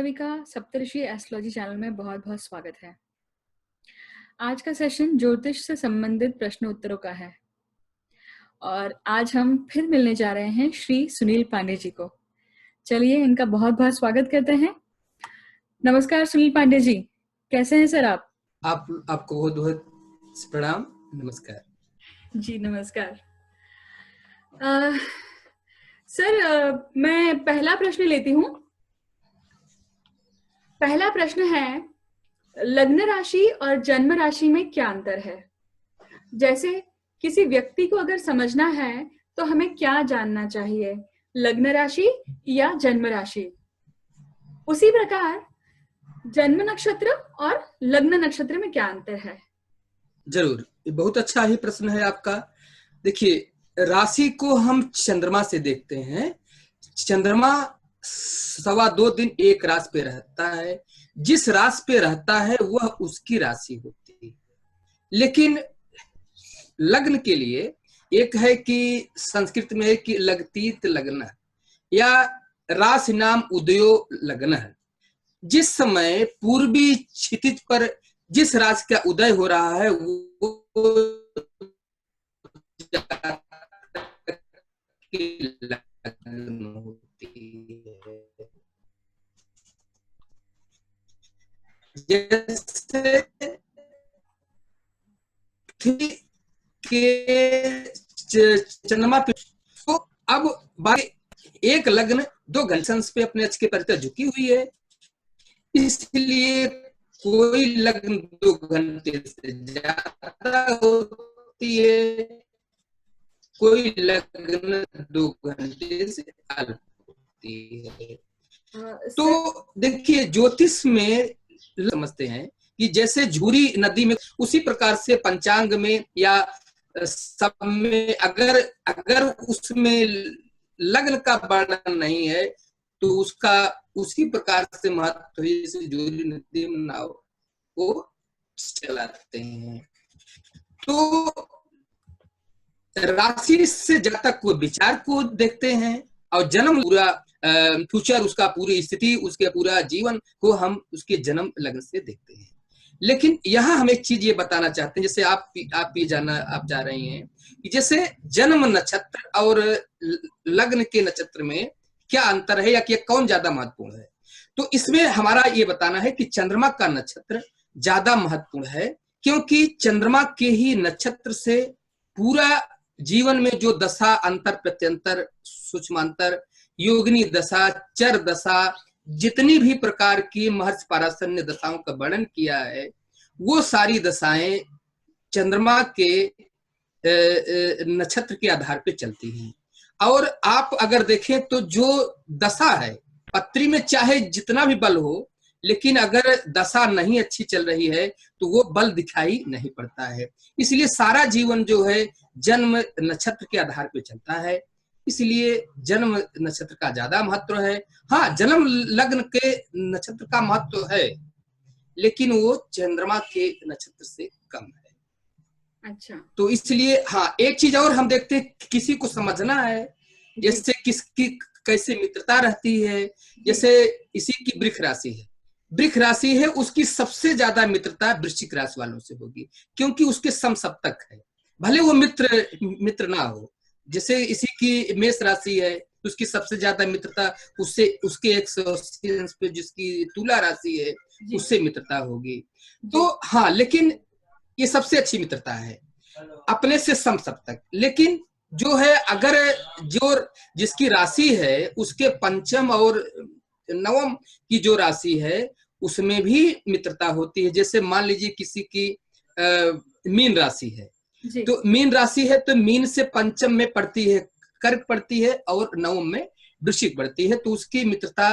सभी का सप्तऋषि astrology channel में बहुत बहुत स्वागत है। आज का सेशन ज्योतिष से संबंधित प्रश्न उत्तरों का है और आज हम फिर मिलने जा रहे हैं श्री सुनील पांडे जी को। चलिए इनका बहुत बहुत स्वागत करते हैं। नमस्कार सुनील पांडे जी, कैसे हैं सर आप? आपको बहुत बहुत प्रणाम। नमस्कार जी नमस्कार। सर मैं पहला प्रश्न लेती हूँ। पहला प्रश्न है, लग्न राशि और जन्म राशि में क्या अंतर है? जैसे किसी व्यक्ति को अगर समझना है तो हमें क्या जानना चाहिए, लग्न राशि या जन्म राशि? उसी प्रकार जन्म नक्षत्र और लग्न नक्षत्र में क्या अंतर है? जरूर, बहुत अच्छा ही प्रश्न है आपका। देखिए, राशि को हम चंद्रमा से देखते हैं। चंद्रमा 2.25 दिन एक राशि पे रहता है। जिस राशि पे रहता है वह उसकी राशि होती है। लेकिन लग्न के लिए एक है कि संस्कृत में है कि लगतीत लग्न या राशि नाम उदयो लग्न है। जिस समय पूर्वी क्षितिज पर जिस राशि का उदय हो रहा है वो लग्न होती है। जैसे के चंद्रमा पे तो अब एक लग्न 2 घंटे पे अपने अक्ष के परिधि झुकी हुई है, इसलिए कोई लग्न 2 घंटे से ज्यादा होती है, कोई लग्न 2 घंटे से अल्प होती है। तो देखिए, ज्योतिष में समझते हैं कि जैसे झूरी नदी में, उसी प्रकार से पंचांग में या सब में अगर उसमें लग्न का वर्णन नहीं है तो उसका उसी प्रकार से महत्व जैसे झूरी नदी में नाव को चलाते हैं। तो राशि से जातक को विचार को देखते हैं और जन्म पूरा फ्यूचर, उसका पूरी स्थिति, उसके पूरा जीवन को हम उसके जन्म लग्न से देखते हैं। लेकिन यहाँ हम एक चीज ये बताना चाहते हैं, जैसे आप जा रही हैं कि जैसे जन्म नक्षत्र और लग्न के नक्षत्र में क्या अंतर है या कि कौन ज्यादा महत्वपूर्ण है। तो इसमें हमारा ये बताना है कि चंद्रमा का नक्षत्र ज्यादा महत्वपूर्ण है, क्योंकि चंद्रमा के ही नक्षत्र से पूरा जीवन में जो दशा, अंतर प्रत्यंतर, सूक्ष्मांतर, योगिनी दशा, चर दशा, जितनी भी प्रकार की महर्षि पराशर ने दशाओं का वर्णन किया है, वो सारी दशाएं चंद्रमा के नक्षत्र के आधार पे चलती हैं। और आप अगर देखें तो जो दशा है, पत्री में चाहे जितना भी बल हो, लेकिन अगर दशा नहीं अच्छी चल रही है तो वो बल दिखाई नहीं पड़ता है। इसलिए सारा जीवन जो है जन्म नक्षत्र के आधार पे चलता है, इसलिए जन्म नक्षत्र का ज्यादा महत्व है। हाँ, जन्म लग्न के नक्षत्र का महत्व है, लेकिन वो चंद्रमा के नक्षत्र से कम है। अच्छा, तो इसलिए हाँ, एक चीज और हम देखते हैं, किसी को समझना है जैसे किसकी कैसे मित्रता रहती है। जैसे इसी की वृष राशि है, उसकी सबसे ज्यादा मित्रता वृश्चिक राशि वालों से होगी, क्योंकि उसके समसप्तक है, भले वो मित्र ना हो। जैसे इसी की मेष राशि है, उसकी सबसे ज्यादा मित्रता उससे, उसके 180 अंश पे जिसकी तुला राशि है उससे मित्रता होगी। तो हाँ, लेकिन ये सबसे अच्छी मित्रता है अपने से समसप्तक। लेकिन जो है, अगर जो जिसकी राशि है उसके पंचम और नवम की जो राशि है उसमें भी मित्रता होती है। जैसे मान लीजिए किसी की मीन राशि है, तो मीन राशि है तो मीन से पंचम में पड़ती है कर्क पड़ती है और नवम में वृश्चिक पड़ती है, तो उसकी मित्रता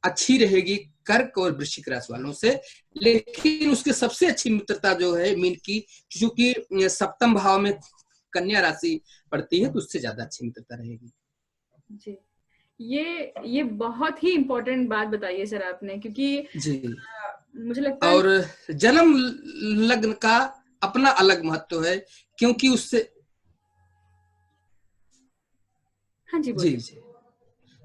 अच्छी रहेगी कर्क और वृश्चिक राशि वालों से। लेकिन उसकी सबसे अच्छी मित्रता जो है मीन की, क्योंकि सप्तम भाव में कन्या राशि पड़ती है, तो उससे ज्यादा अच्छी मित्रता रहेगी। जी, ये बहुत ही इम्पोर्टेंट बात बताई है सर आपने, क्योंकि जी मुझे लगता है और जन्म लग्न का अपना अलग महत्व है, क्योंकि उससे हाँ जी, जी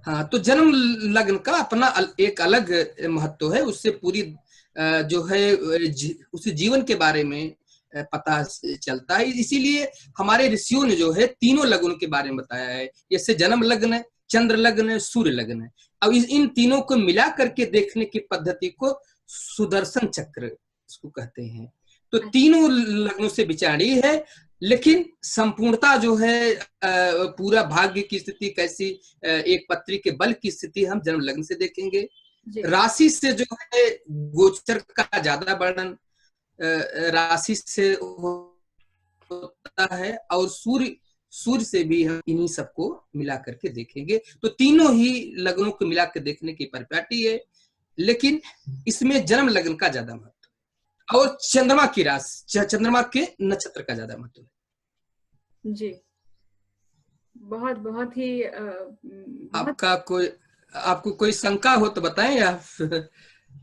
हाँ, तो जन्म लग्न का अपना एक अलग महत्व है। उससे पूरी जो है उस जीवन के बारे में पता चलता है। इसीलिए हमारे ऋषियों ने जो है तीनों लग्न के बारे में बताया है, जैसे जन्म लग्न, चंद्र लग्न, सूर्य लग्न। अब इन तीनों को मिला करके देखने की पद्धति को सुदर्शन चक्र इसको कहते हैं। तो तीनों लग्नों से विचारी है, लेकिन संपूर्णता जो है पूरा भाग्य की स्थिति कैसी, एक पत्री के बल की स्थिति हम जन्म लग्न से देखेंगे। राशि से जो है गोचर का ज्यादा वर्णन राशि से होता है, और सूर्य से भी हम इन्हीं सबको मिला करके देखेंगे। तो तीनों ही लग्नों को मिला कर देखने की परिपाटी है, लेकिन इसमें जन्म लग्न का ज्यादा महत्व और चंद्रमा की राशि, चंद्रमा के नक्षत्र का ज्यादा महत्व है। जी, बहुत बहुत ही आपको कोई शंका हो तो बताएं आप।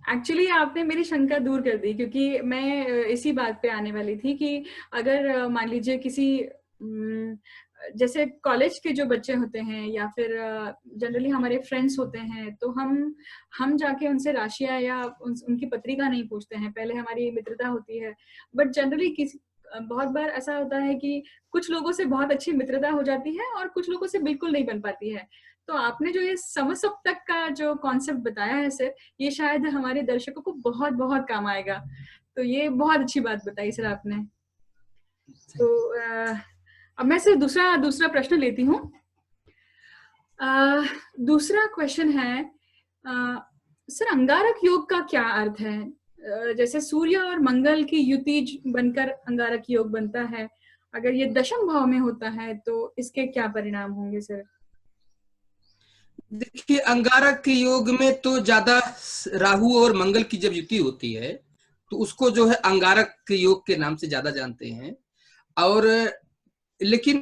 एक्चुअली आपने मेरी शंका दूर कर दी, क्योंकि मैं इसी बात पे आने वाली थी कि अगर मान लीजिए किसी जैसे कॉलेज के जो बच्चे होते हैं या फिर जनरली हमारे फ्रेंड्स होते हैं, तो हम जाके उनसे राशियां या उनकी पत्रिका नहीं पूछते हैं, पहले हमारी मित्रता होती है। बट जनरली बहुत बार ऐसा होता है कि कुछ लोगों से बहुत अच्छी मित्रता हो जाती है और कुछ लोगों से बिल्कुल नहीं बन पाती है। तो आपने जो ये समसप तक का जो कॉन्सेप्ट बताया है सर, ये शायद हमारे दर्शकों को बहुत बहुत काम आएगा। तो ये बहुत अच्छी बात बताई सर आपने। तो अब मैं सिर्फ दूसरा प्रश्न लेती हूँ। दूसरा क्वेश्चन है सर, अंगारक योग का क्या अर्थ है? जैसे सूर्य और मंगल की युति बनकर अंगारक योग बनता है, अगर ये दशम भाव में होता है तो इसके क्या परिणाम होंगे सर? देखिए, अंगारक के योग में तो ज्यादा राहु और मंगल की जब युति होती है तो उसको जो है अंगारक के योग के नाम से ज्यादा जानते हैं। और लेकिन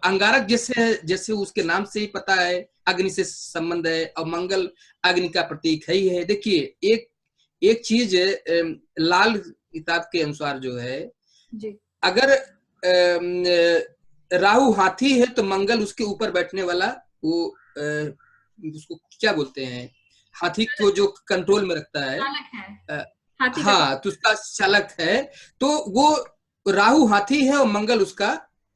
अंगारक जैसे उसके नाम से ही पता है, अग्नि से संबंध है, और मंगल अग्नि का प्रतीक है ही है। देखिए, एक चीज लाल किताब के अनुसार जो है जी, अगर राहु हाथी है तो मंगल उसके ऊपर बैठने वाला, वो उसको क्या बोलते हैं, हाथी को जो कंट्रोल में रखता है, हाँ, तो उसका चालक है। तो वो राहु हाथी है और मंगल उसका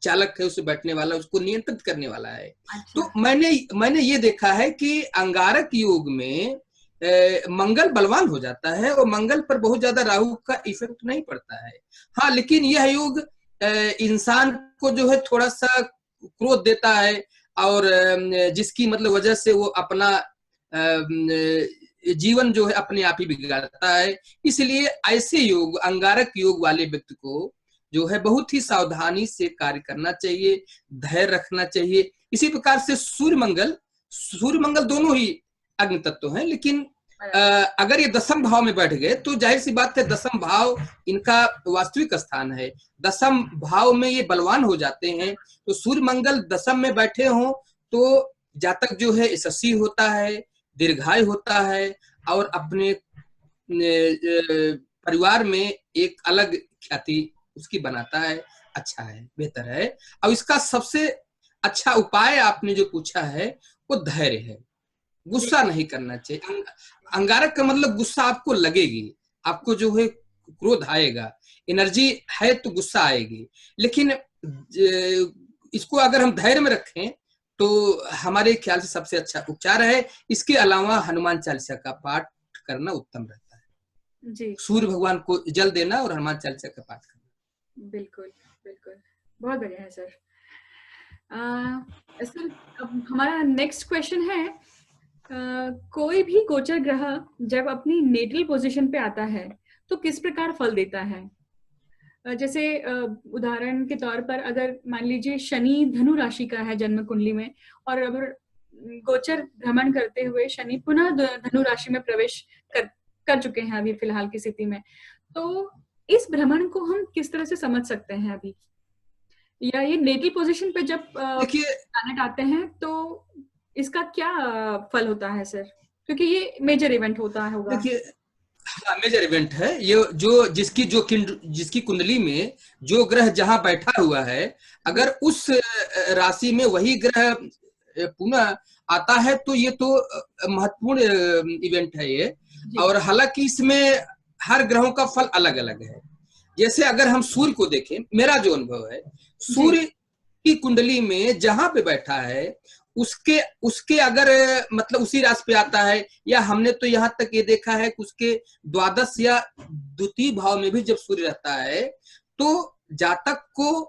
चालक है, उसे बैठने वाला, उसको नियंत्रित करने वाला है। अच्छा। तो मैंने ये देखा है कि अंगारक योग में मंगल बलवान हो जाता है और मंगल पर बहुत ज्यादा राहु का इफेक्ट नहीं पड़ता है। हाँ, लेकिन यह योग इंसान को जो है थोड़ा सा क्रोध देता है, और जिसकी मतलब वजह से वो अपना जीवन जो है अपने आप ही बिगाड़ता है। इसलिए ऐसे योग, अंगारक योग वाले व्यक्ति को जो है बहुत ही सावधानी से कार्य करना चाहिए, धैर्य रखना चाहिए। इसी प्रकार से सूर्य मंगल दोनों ही अग्नि तत्व हैं, लेकिन अगर ये दशम भाव में बैठ गए तो जाहिर सी बात है, दशम भाव इनका वास्तविक स्थान है, दशम भाव में ये बलवान हो जाते हैं। तो सूर्य मंगल दशम में बैठे हों तो जातक जो है यशस्वी होता है, दीर्घायु होता है, और अपने परिवार में एक अलग ख्याति उसकी बनाता है। अच्छा है, बेहतर है। अब इसका सबसे अच्छा उपाय आपने जो पूछा है वो धैर्य है, गुस्सा नहीं करना चाहिए। अंगारक का मतलब गुस्सा आपको लगेगी, आपको जो है क्रोध आएगा, एनर्जी है तो गुस्सा आएगी, लेकिन इसको अगर हम धैर्य में रखें तो हमारे ख्याल से सबसे अच्छा उपचार है। इसके अलावा हनुमान चालीसा का पाठ करना उत्तम रहता है जी। सूर्य भगवान को जल देना और हनुमान चालीसा का पाठ करना। बिल्कुल बिल्कुल, बहुत बढ़िया है सर। सर, अब हमारा नेक्स्ट क्वेश्चन है, कोई भी गोचर ग्रह जब अपनी नेटल पोजीशन पे आता है तो किस प्रकार फल देता है? जैसे उदाहरण के तौर पर अगर मान लीजिए शनि धनु राशि का है जन्म कुंडली में, और अगर गोचर भ्रमण करते हुए शनि पुनः धनु राशि में प्रवेश कर चुके हैं अभी फिलहाल की स्थिति में, तो इस भ्रमण को हम किस तरह से समझ सकते हैं अभी? या ये नेटल पोजीशन पे जब प्लैनेट आते हैं तो इसका क्या फल होता है सर? क्योंकि ये मेजर इवेंट होता होगा। देखिए, हाँ, मेजर इवेंट है ये। जिसकी कुंडली में जो ग्रह जहां बैठा हुआ है, अगर उस राशि में वही ग्रह पुनः आता है, तो ये तो महत्वपूर्ण इवेंट है ये। और हालांकि इसमें हर ग्रहों का फल अलग अलग है। जैसे अगर हम सूर्य को देखें, मेरा जो अनुभव है, सूर्य की कुंडली में जहां पे बैठा है उसके उसके अगर मतलब उसी राशि पे आता है, या हमने तो यहाँ तक ये देखा है कि उसके द्वादश या द्वितीय भाव में भी जब सूर्य रहता है तो जातक को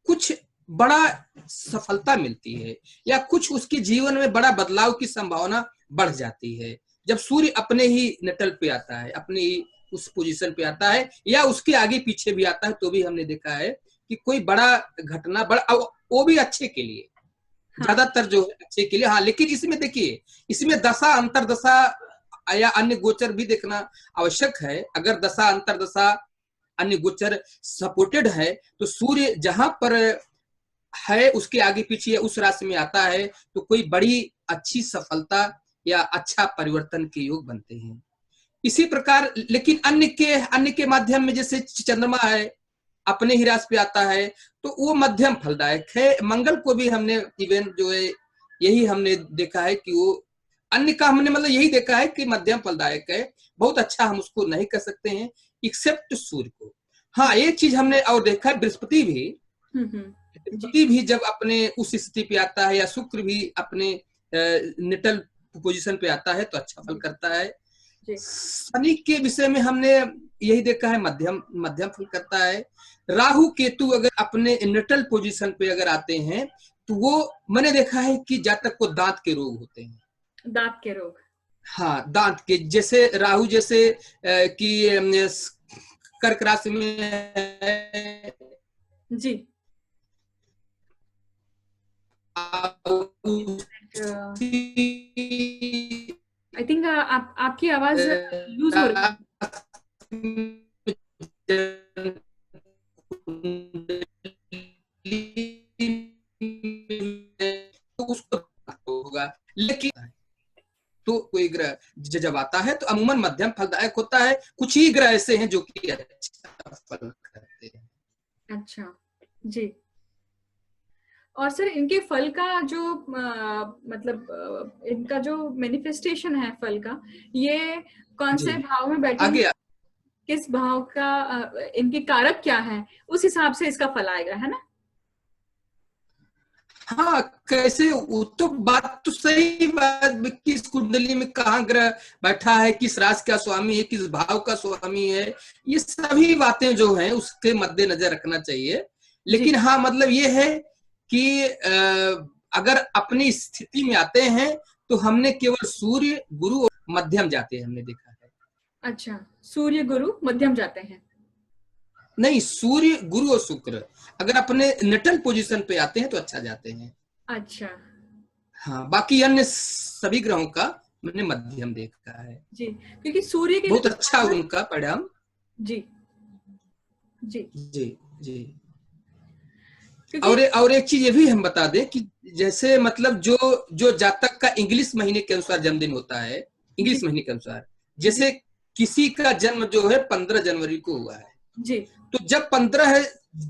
कुछ बड़ा सफलता मिलती है, या कुछ उसके जीवन में बड़ा बदलाव की संभावना बढ़ जाती है। जब सूर्य अपने ही नटल पे आता है, अपने ही उस पोजीशन पे आता है, या उसके आगे पीछे भी आता है, तो भी हमने देखा है कि कोई बड़ा घटना, बड़ा, वो भी अच्छे के लिए, ज्यादातर जो है अच्छे के लिए। हाँ, लेकिन इसमें देखिए, इसमें दशा अंतरदशा या अन्य गोचर भी देखना आवश्यक है। अगर दशा अंतरदशा अन्य गोचर सपोर्टेड है तो सूर्य जहां पर है उसके आगे पीछे उस राशि में आता है तो कोई बड़ी अच्छी सफलता या अच्छा परिवर्तन के योग बनते हैं। इसी प्रकार लेकिन अन्य के माध्यम में, जैसे चंद्रमा है अपने ही राशि पे आता है तो वो मध्यम फलदायक है। मंगल को भी हमने इवेंट जो है यही हमने देखा है कि वो अन्य का हमने मतलब यही देखा है कि मध्यम फलदायक है, बहुत अच्छा हम उसको नहीं कर सकते हैं एक्सेप्ट सूर्य को। हाँ, एक चीज हमने और देखा है, बृहस्पति भी जब अपने उस स्थिति पे आता है, या शुक्र भी अपने निटल पोजीशन पे आता है तो अच्छा फल करता है। शनि के विषय में हमने यही देखा है, मध्यम फल करता है। राहु केतु अगर अपने निटल पोजीशन पे अगर आते हैं तो वो मैंने देखा है कि जातक को दांत के रोग होते हैं। दांत के रोग? हाँ, दांत के, जैसे राहु जैसे कि कर्क राशि में जी, आई थिंक आपकी आवाज लूज हो रही तो उसको होगा। लेकिन तो कोई ग्रह जब आता है तो अमूमन मध्यम फलदायक होता है। कुछ ही ग्रह ऐसे हैं जो कि अच्छा फल करते हैं। अच्छा जी। और सर इनके फल का जो मतलब इनका जो मैनिफेस्टेशन है फल का, ये कौन से भाव में बैठे, किस भाव का, इनके कारक क्या है, उस हिसाब से इसका फल आएगा, है ना? हाँ, कैसे, वो तो बात तो सही बात, किस कुंडली में कहाँ ग्रह बैठा है, किस राशि का स्वामी है, किस भाव का स्वामी है, ये सभी बातें जो हैं उसके मद्देनजर रखना चाहिए। लेकिन हाँ, मतलब ये है कि अगर अपनी स्थिति में आते हैं तो हमने केवल सूर्य गुरु और मध्यम जाते हैं, हमने देखा है। अच्छा, सूर्य गुरु मध्यम जाते हैं? नहीं, सूर्य गुरु और शुक्र अगर अपने नटल पोजीशन पे आते हैं तो अच्छा जाते हैं। अच्छा, हाँ, बाकी अन्य सभी ग्रहों का मैंने मध्यम देखा है जी, क्योंकि सूर्य के बहुत अच्छा उनका परिणाम। जी जी जी जी। और एक चीज ये भी हम बता दें कि जैसे मतलब जो जातक का इंग्लिश महीने के अनुसार जन्मदिन होता है, इंग्लिश महीने के अनुसार, जैसे किसी का जन्म जो है 15 जनवरी को हुआ है जी, तो जब 15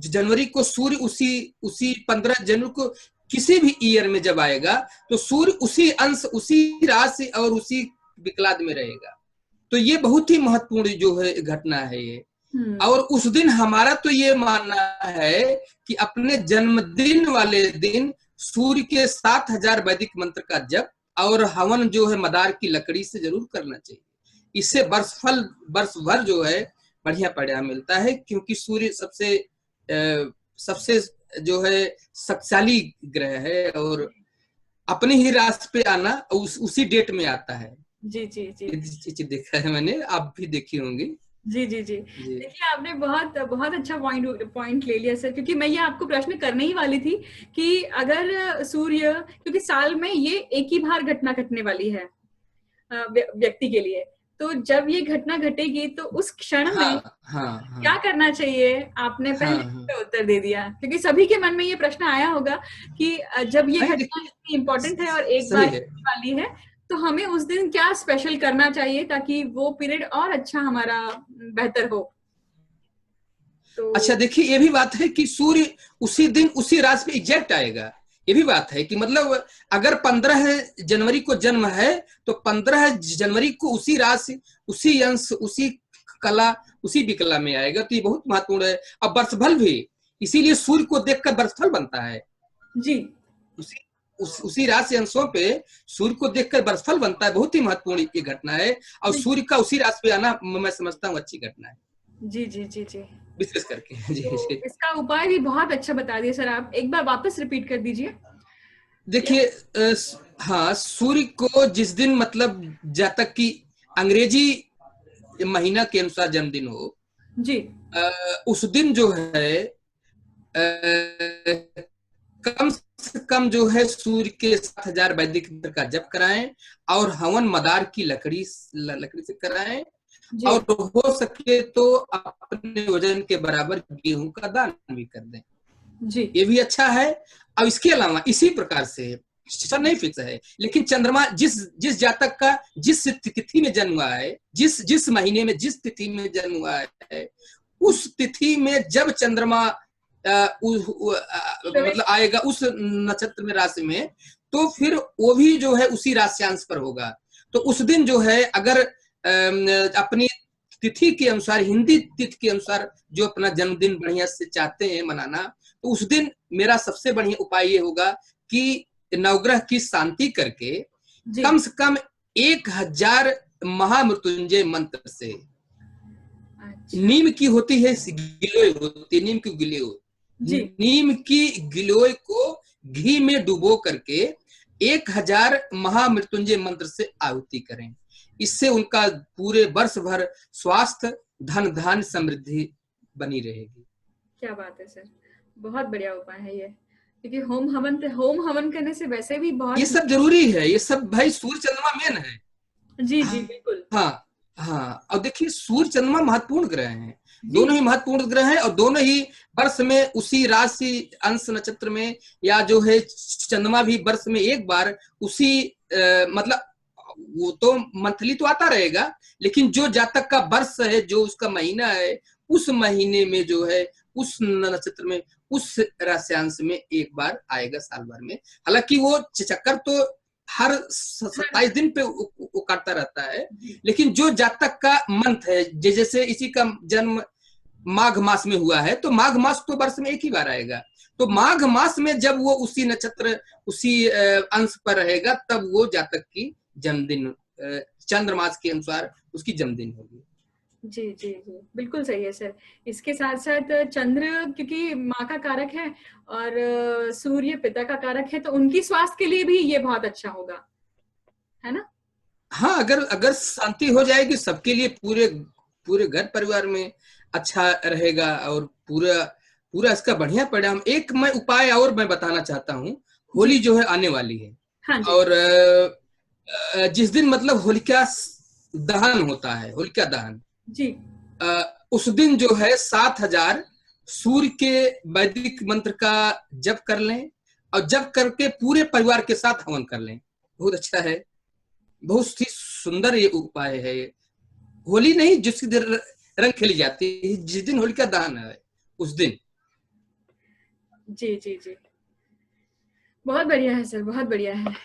जनवरी को सूर्य उसी 15 जनवरी को किसी भी ईयर में जब आएगा तो सूर्य उसी अंश, उसी राशि और उसी विकलाद में रहेगा। तो ये बहुत ही महत्वपूर्ण जो है घटना है ये। और उस दिन हमारा तो ये मानना है कि अपने जन्मदिन वाले दिन सूर्य के 7000 वैदिक मंत्र का जप और हवन जो है मदार की लकड़ी से जरूर करना चाहिए। इससे वर्ष भर जो है बढ़िया परिणाम मिलता है, क्योंकि सूर्य सबसे जो है शक्तिशाली ग्रह है और अपने ही राशि पे आना उसी डेट में आता है। जी जी जी, देखा है मैंने, आप भी देखी होंगी। जी जी जी, देखिए आपने बहुत बहुत अच्छा पॉइंट ले लिया सर, क्योंकि मैं ये आपको प्रश्न करने ही वाली थी कि अगर सूर्य, क्योंकि साल में ये एक ही बार घटना घटने वाली है व्यक्ति के लिए, तो जब ये घटना घटेगी तो उस क्षण में क्या करना चाहिए, आपने पहले उत्तर दे दिया, क्योंकि सभी के मन में ये प्रश्न आया होगा कि जब ये घटना इतनी इम्पोर्टेंट है और एक बार वाली है तो हमें उस दिन क्या स्पेशल करना चाहिए ताकि वो पीरियड और अच्छा हमारा बेहतर हो। तो अच्छा देखिए, ये भी बात है कि सूर्य उसी दिन उसी राशि पे एग्जैक्ट आएगा, ये भी बात है कि मतलब अगर 15 जनवरी को जन्म है तो 15 जनवरी को उसी राशि, उसी अंश, उसी कला, उसी विकला में आएगा, तो ये बहुत महत्वपूर्ण है। अब वर्षफल भी इसीलिए सूर्य को देखकर वर्षफल बनता है जी, उसी राशि अंशों पे सूर्य को देखकर वर्षफल बनता है। बहुत ही महत्वपूर्ण ये घटना है, और सूर्य का उसी राशि पे आना मैं समझता हूँ अच्छी घटना है। जी जी जी जी, विशेष करके जी तो जी। इसका उपाय भी बहुत अच्छा बता दिए सर आप, एक बार वापस रिपीट कर दीजिए। देखिए हाँ, सूर्य को जिस दिन मतलब जातक की अंग्रेजी महीना के अनुसार जन्मदिन हो जी, उस दिन जो है कम से कम जो है सूर्य के 7000 वैदिक मंत्र का जप कराएं, और हवन मदार की लकड़ी से कराएं, और हो सके तो अपने वजन के बराबर गेहूं का दान भी कर दें जी, ये भी अच्छा है। अब इसके अलावा इसी प्रकार से नहीं फिक्स है, लेकिन चंद्रमा जिस जातक का जिस तिथि में जन्म हुआ है, जिस महीने में जिस तिथि में जन्म हुआ है, उस तिथि में जब चंद्रमा मतलब आएगा उस नक्षत्र में, राशि में, तो फिर वो भी जो है उसी राशियांश पर होगा। तो उस दिन जो है अगर अपनी तिथि के अनुसार, हिंदी तिथि के अनुसार जो अपना जन्मदिन बढ़िया से चाहते हैं मनाना, तो उस दिन मेरा सबसे बढ़िया उपाय ये होगा कि नवग्रह की शांति करके कम से कम 1000 महामृत्युंजय मंत्र से, नीम की होती है गिलोय होती है, नीम की गिलोय, नीम की गिलोय को घी में डुबो करके 1000 महामृत्युंजय मंत्र से आहुति करें। इससे उनका पूरे वर्ष भर स्वास्थ्य, धन धान समृद्धि बनी रहेगी। क्या बात है सर, बहुत बढ़िया उपाय है ये, क्योंकि होम हवन करने से वैसे भी बहुत, ये सब जरूरी है, ये सब भाई सूर्य चंद्रमा मेन है। जी जी बिल्कुल, हाँ हाँ। और देखिए सूर्य चंद्रमा महत्वपूर्ण ग्रह हैं, दोनों ही महत्वपूर्ण ग्रह हैं, और दोनों ही वर्ष में उसी राशि अंश नक्षत्र में, या जो है चंद्रमा भी वर्ष में एक बार उसी मतलब वो तो मंथली तो आता रहेगा, लेकिन जो जातक का वर्ष है, जो उसका महीना है, उस महीने में जो है उस नक्षत्र में उस राशियांश में एक बार आएगा साल भर में। हालांकि वो चक्कर तो हर 27 दिन पे वो काटता रहता है, लेकिन जो जातक का मंथ है, जैसे इसी का जन्म माघ मास में हुआ है, तो माघ मास तो वर्ष में एक ही बार आएगा, तो माघ मास में जब वो उसी नक्षत्र उसी अंश पर रहेगा, तब वो जातक की जन्मदिन चंद्रमास के अनुसार उसकी जन्मदिन होगी। जी जी जी बिल्कुल सही है सर। इसके साथ साथ चंद्र क्योंकि माँ का कारक है और सूर्य पिता का कारक है, तो उनकी स्वास्थ्य के लिए भी ये बहुत अच्छा होगा, है ना? हाँ, अगर शांति हो जाएगी सबके लिए, पूरे घर परिवार में अच्छा रहेगा, और पूरा इसका बढ़िया परिणाम। एक मैं उपाय और मैं बताना चाहता हूँ, होली जो है आने वाली है, हाँ जी। और जिस दिन मतलब होलिका दहन होता है, होलिका दहन जी, उस दिन जो है 7000 सूर्य के वैदिक मंत्र का जप कर लें, और जप करके पूरे परिवार के साथ हवन कर लें। बहुत अच्छा है, बहुत ही सुंदर ये उपाय है। होली नहीं, जिस दिन रंग खेली जाती है, जिस दिन होलिका दहन है उस दिन। जी जी जी, बहुत बढ़िया है सर, बहुत बढ़िया है।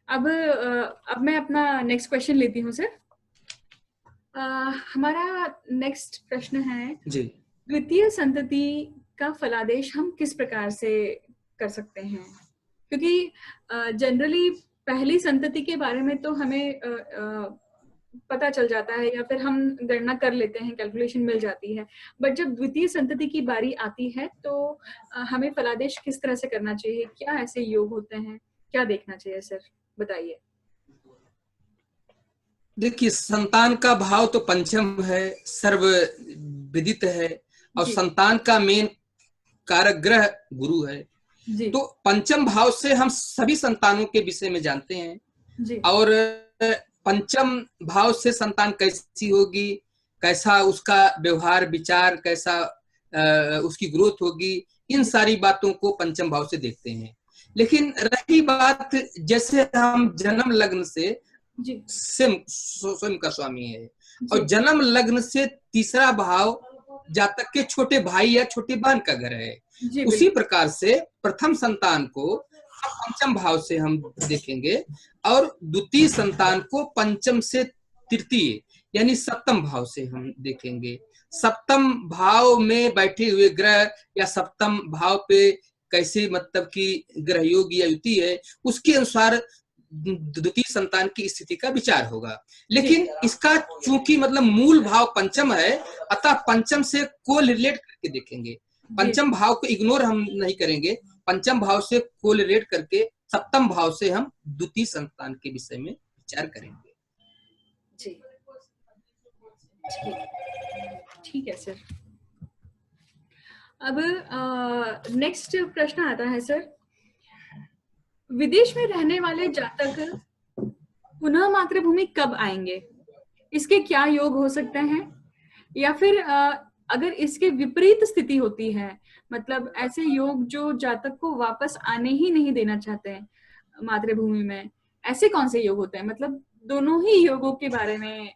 अब मैं अपना नेक्स्ट क्वेश्चन लेती हूँ सर। हमारा नेक्स्ट प्रश्न है जी, द्वितीय संतति का फलादेश हम किस प्रकार से कर सकते हैं? क्योंकि जनरली पहली संतति के बारे में तो हमें पता चल जाता है, या फिर हम गणना कर लेते हैं, कैलकुलेशन मिल जाती है, बट जब द्वितीय संतति की बारी आती है तो हमें फलादेश किस तरह से करना चाहिए? क्या ऐसे योग होते हैं, क्या देखना चाहिए सर, बताइए। देखिए, संतान का भाव तो पंचम है, सर्व विदित है, और संतान का मेन कारक ग्रह गुरु है जी। तो पंचम भाव से हम सभी संतानों के विषय में जानते हैं जी। और पंचम भाव से संतान कैसी होगी, कैसा उसका व्यवहार विचार, कैसा उसकी ग्रोथ होगी, इन सारी बातों को पंचम भाव से देखते हैं। लेकिन रही बात, जैसे हम जन्म लग्न से स्वयं का स्वामी है, और जन्म लग्न से तीसरा भाव जातक के छोटे भाई या छोटी बहन का घर है। जी उसी प्रकार से प्रथम संतान को पंचम भाव से हम देखेंगे और द्वितीय संतान को पंचम से तृतीय यानी सप्तम भाव से हम देखेंगे। सप्तम भाव में बैठे हुए ग्रह या सप्तम भाव पे कैसे मतलब कि ग्रह योग या युति है, उसके अनुसार द्वितीय संतान की स्थिति का विचार होगा। लेकिन इसका चूंकि मतलब मूल भाव पंचम है, अतः पंचम से को रिलेट करके देखेंगे। पंचम भाव को इग्नोर हम नहीं करेंगे, पंचम भाव से को रिलेट करके सप्तम भाव से हम द्वितीय संतान के विषय में विचार करेंगे। जी ठीक है सर। अब नेक्स्ट प्रश्न आता है सर, विदेश में रहने वाले जातक पुनः मातृभूमि कब आएंगे? इसके क्या योग हो सकते हैं? या फिर अगर इसके विपरीत स्थिति होती है, मतलब ऐसे योग जो जातक को वापस आने ही नहीं देना चाहते हैं मातृभूमि में, ऐसे कौन से योग होते हैं? मतलब दोनों ही योगों के बारे में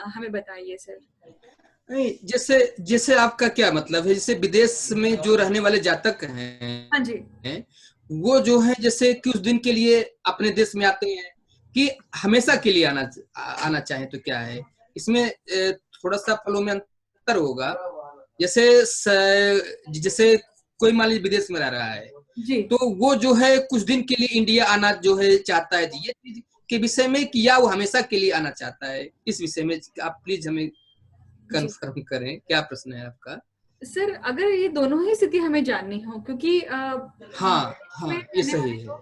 हमें बताइए सर। नहीं, जैसे आपका क्या मतलब है, जैसे विदेश में जो रहने वाले जातक हैं, हाँ जी, वो जो है जैसे कुछ दिन के लिए अपने देश में आते हैं कि हमेशा के लिए आना चाहे तो क्या है, इसमें थोड़ा सा फलों में अंतर होगा। जैसे कोई मान लीजिए विदेश में रह रहा है जी, तो वो जो है कुछ दिन के लिए इंडिया आना जो है चाहता है, ये चीज के विषय में कि या वो हमेशा के लिए आना चाहता है, इस विषय में आप प्लीज हमें कंफर्म करें। क्या प्रश्न है आपका सर? अगर ये दोनों ही स्थिति हमें जाननी हो, क्योंकि हाँ ये सही है,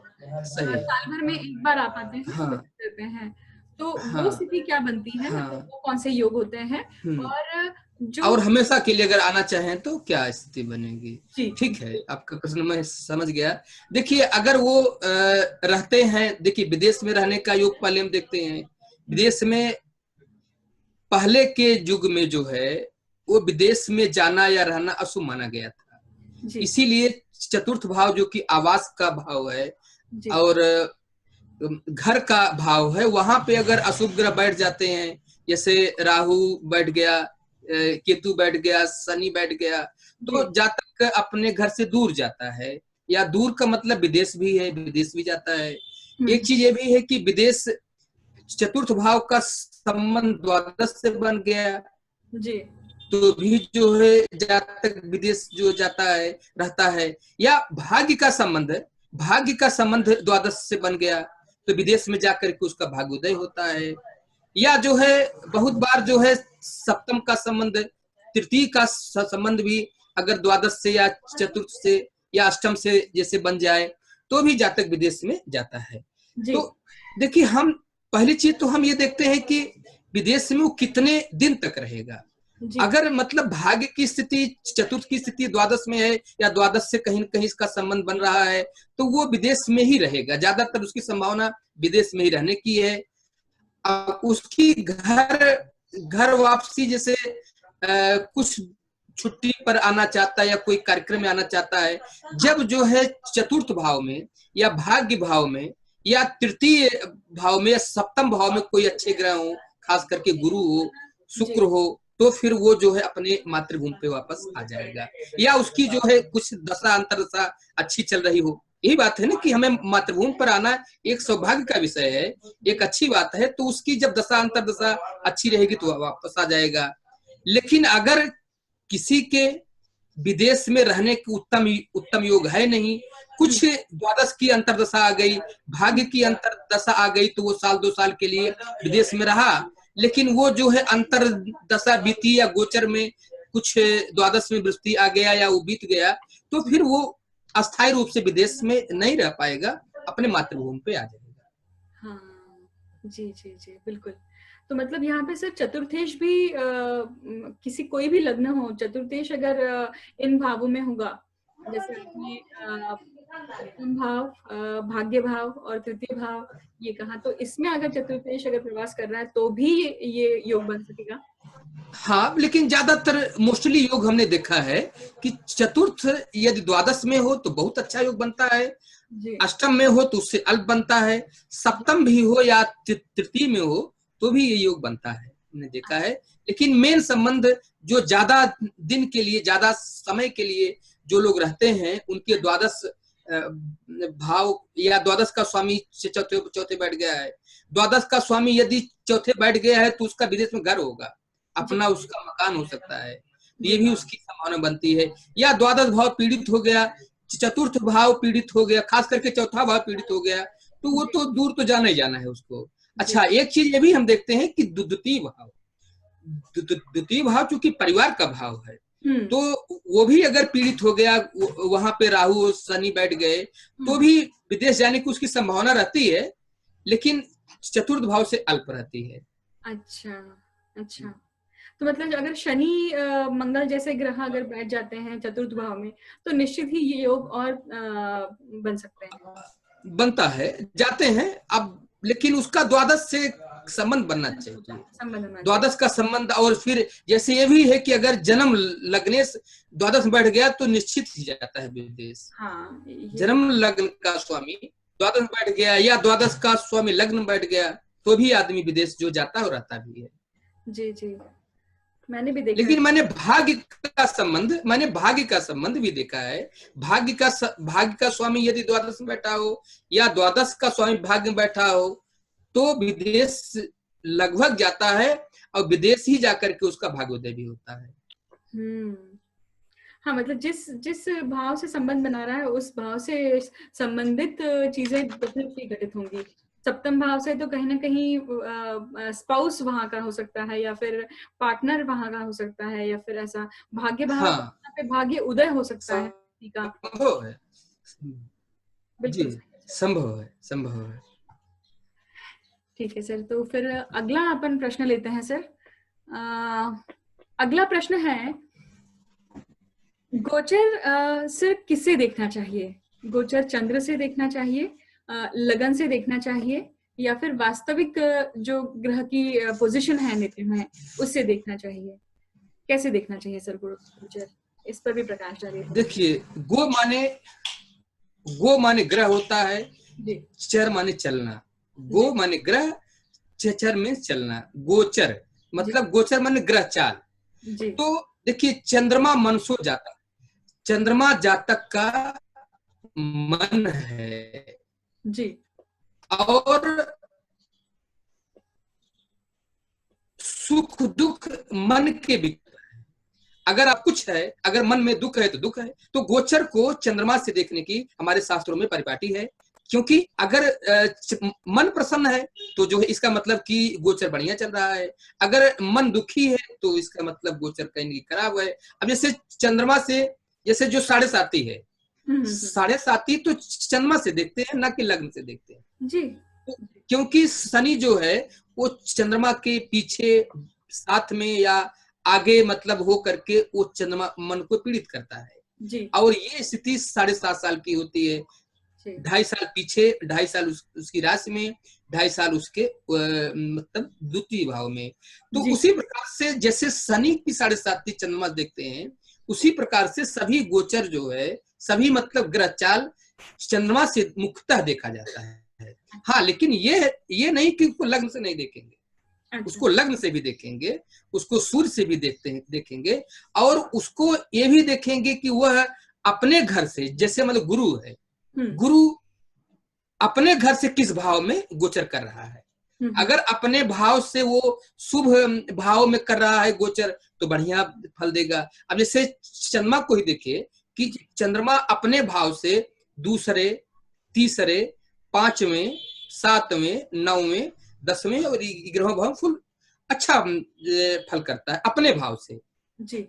सही है। साल भर में एक बार आ पाते हैं, हाँ, करते हैं, तो हाँ, वो स्थिति क्या बनती है? हाँ, मतलब वो कौन से योग होते हैं? और हमेशा के लिए अगर आना चाहें तो क्या स्थिति बनेगी? ठीक है, आपका प्रश्न मैं समझ गया। देखिए, अगर वो रहते हैं, देखिए विदेश में रहने का योग पहले हम देखते हैं। विदेश में पहले के युग में जो है वो विदेश में जाना या रहना अशुभ माना गया था, इसीलिए चतुर्थ भाव जो कि आवास का भाव है और घर का भाव है, वहां पे अगर अशुभ ग्रह बैठ जाते हैं, जैसे राहु बैठ गया, केतु बैठ गया, शनि बैठ गया, तो जातक अपने घर से दूर जाता है, या दूर का मतलब विदेश भी है, विदेश भी जाता है। एक चीज ये भी है कि विदेश चतुर्थ भाव का संबंध द्वादश से बन गया जी, तो भी जो है जातक विदेश जो जाता है रहता है, या भाग्य का संबंध द्वादश से बन गया तो विदेश में जाकर के उसका भाग्योदय होता है, या जो है बहुत बार जो है सप्तम का संबंध, तृतीय का संबंध भी अगर द्वादश से या चतुर्थ से या अष्टम से जैसे बन जाए तो भी जातक विदेश में जाता है। तो देखिए, हम पहली चीज तो हम ये देखते हैं कि विदेश में वो कितने दिन तक रहेगा। अगर मतलब भाग्य की स्थिति, चतुर्थ की स्थिति द्वादश में है या द्वादश से कहीं न कहीं इसका संबंध बन रहा है तो वो विदेश में ही रहेगा, ज्यादातर उसकी संभावना विदेश में ही रहने की है। उसकी घर वापसी, जैसे कुछ छुट्टी पर आना चाहता है या कोई कार्यक्रम में आना चाहता है, जब जो है चतुर्थ भाव में या भाग्य भाव में या तृतीय भाव में या सप्तम भाव में कोई अच्छे ग्रह हो, खास करके गुरु हो, शुक्र हो, तो फिर वो जो है अपने मातृभूमि पे वापस आ जाएगा, या उसकी जो है कुछ दशा अंतरदशा अच्छी चल रही हो। यही बात है ना कि हमें मातृभूमि पर आना एक सौभाग्य का विषय है, एक अच्छी बात है, तो उसकी जब दशा अंतरदशा अच्छी रहेगी तो वापस आ जाएगा। लेकिन अगर किसी के विदेश में रहने के उत्तम योग है नहीं, कुछ द्वादश की अंतरदशा आ गई, भाग्य की अंतरदशा आ गई, तो वो साल 2 साल के लिए विदेश में रहा, लेकिन वो जो है अंतरदशा बीती या गोचर में कुछ द्वादश में बृहस्पति आ गया या वो बीत गया, तो फिर वो अस्थायी रूप से विदेश में नहीं रह पाएगा, अपने मातृभूमि पे आ जाएगा। हाँ, जी जी जी, बिल्कुल। तो मतलब यहाँ पे सर चतुर्थेश भी किसी कोई भी लग्न हो, चतुर्थेश अगर इन भावों में होगा, जैसे भाव, भाग्य भाव और तृतीय भाव ये कहा, तो इसमें अगर चतुर्थेश अगर प्रवास कर रहा है तो भी ये योग बन सकेगा। हाँ, लेकिन ज्यादातर मोस्टली योग हमने देखा है कि चतुर्थ यदि द्वादश में हो तो बहुत अच्छा योग बनता है, अष्टम में हो तो उससे अल्प बनता है, सप्तम भी हो या तृतीय में हो तो भी ये योग बनता है। हमने देखा है। लेकिन मेन संबंध जो ज्यादा दिन के लिए, ज्यादा समय के लिए जो लोग रहते हैं, उनके द्वादश भाव या द्वादश का स्वामी चौथे बैठ गया है। द्वादश का स्वामी यदि चौथे बैठ गया है तो उसका विदेश में घर होगा, अपना उसका मकान हो सकता है, ये भी उसकी संभावना बनती है। या द्वादश भाव पीड़ित हो गया, चतुर्थ भाव पीड़ित हो गया, खास करके चौथा भाव पीड़ित हो गया, तो वो तो दूर तो जाना ही जाना है उसको। अच्छा, एक चीज ये भी हम देखते हैं कि द्वितीय भाव चूंकि परिवार का भाव है, तो वो भी अगर पीड़ित हो गया, वहां पे राहु और शनि बैठ गए, तो भी विदेश जाने की उसकी संभावना रहती है, लेकिन चतुर्थ भाव से अल्प रहती है। अच्छा, तो मतलब अगर शनि मंगल जैसे ग्रह अगर बैठ जाते हैं चतुर्थ भाव में, तो निश्चित ही ये योग और बन सकते हैं, बनता है, जाते हैं अब, लेकिन उसका द्वादश से संबंध बनना चाहिए, द्वादश का संबंध। और फिर जैसे ये भी है कि अगर जन्म लग्न द्वादश बैठ गया तो निश्चित ही जाता है विदेश। हाँ, जन्म लग्न का स्वामी द्वादश बैठ गया या द्वादश का स्वामी लग्न बैठ गया तो भी आदमी विदेश जो जाता है और रहता भी है। जी, मैंने भी देखा। लेकिन मैंने भाग्य का संबंध भी देखा है। भाग्य का स्वामी यदि द्वादश में बैठा हो या द्वादश का स्वामी भाग्य में बैठा हो तो विदेश लगभग जाता है, और विदेश ही जाकर के उसका भाग्योदय भी होता है। हाँ, मतलब जिस भाव से संबंध बना रहा है उस भाव से संबंधित चीजें घटित होंगी। सप्तम भाव से तो कहीं ना कहीं स्पाउस वहां का हो सकता है, या फिर पार्टनर वहां का हो सकता है, या फिर ऐसा भाग्य भाव पे भाग्य उदय हो सकता है का। संभव है, बिल्कुल संभव है। ठीक है सर, तो फिर अगला अपन प्रश्न लेते हैं सर। अगला प्रश्न है, गोचर सिर्फ किससे देखना चाहिए? गोचर चंद्र से देखना चाहिए, लगन से देखना चाहिए, या फिर वास्तविक जो ग्रह की पोजीशन है नित्य में उससे देखना चाहिए? कैसे देखना चाहिए सर गोचर? इस पर भी प्रकाश डालिए। देखिए, गो माने ग्रह होता है, चर माने चलना। गो माने ग्रह, चर में चलना। गोचर मतलब गोचर माने ग्रह चाल। तो देखिए, चंद्रमा मनसो जातक, चंद्रमा जातक का मन है जी, और सुख दुख मन के भी। अगर आप कुछ है, अगर मन में दुख है तो दुख है, तो गोचर को चंद्रमा से देखने की हमारे शास्त्रों में परिपाटी है। क्योंकि अगर मन प्रसन्न है तो जो है इसका मतलब कि गोचर बढ़िया चल रहा है, अगर मन दुखी है तो इसका मतलब गोचर कहीं खराब है। अब जैसे चंद्रमा से, जैसे जो 7.5 है, 7.5 तो चंद्रमा से देखते हैं, ना कि लग्न से देखते हैं जी। क्योंकि शनि जो है वो चंद्रमा के पीछे, साथ में या आगे मतलब हो करके वो चंद्रमा मन को पीड़ित करता है जी। और ये स्थिति 7.5 साल की होती है। 2.5 साल पीछे, 2.5 साल उसकी राशि में, 2.5 साल उसके मतलब द्वितीय भाव में। तो उसी प्रकार से जैसे शनि की 7.5 चंद्रमा देखते हैं, उसी प्रकार से सभी गोचर जो है, सभी मतलब ग्रह चाल चंद्रमा से मुख्यतः देखा जाता है। हाँ, लेकिन ये नहीं कि उसको लग्न से नहीं देखेंगे, उसको लग्न से भी देखेंगे, उसको सूर्य से भी देखेंगे, और उसको ये भी देखेंगे कि वह अपने घर से, जैसे मतलब गुरु है, गुरु अपने घर से किस भाव में गोचर कर रहा है। अगर अपने भाव से वो शुभ भाव में कर रहा है गोचर तो बढ़िया फल देगा। अब जैसे चंद्रमा को ही देखिए कि चंद्रमा अपने भाव से दूसरे, तीसरे, 5वें, 7वें, 9वें, 10वें और 11वें भाव फुल अच्छा फल करता है अपने भाव से जी।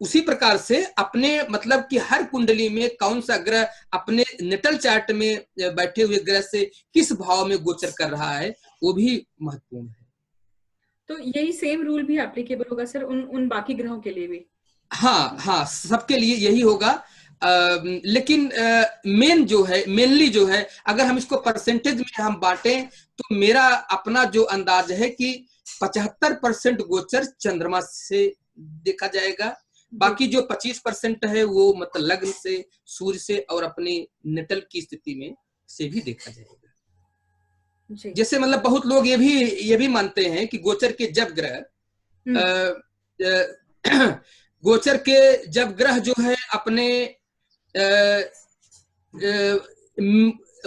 उसी प्रकार से अपने मतलब कि हर कुंडली में कौन सा ग्रह अपने नेटल चार्ट में बैठे हुए ग्रह से किस भाव में गोचर कर रहा है वो भी महत्वपूर्ण है। तो यही सेम रूल भी एप्लीकेबल होगा सर उन बाकी ग्रहों के लिए भी? हाँ, सबके लिए यही होगा। लेकिन मेनली जो है अगर हम इसको परसेंटेज में हम बांटें तो मेरा अपना जो अंदाज है कि 75% गोचर चंद्रमा से देखा जाएगा, बाकी जो 25% है वो मतलब लग्न से, सूर्य से और अपने नेटल की स्थिति में से भी देखा जाएगा। जैसे मतलब बहुत लोग ये भी मानते हैं कि गोचर के जब ग्रह गोचर के जब ग्रह जो है अपने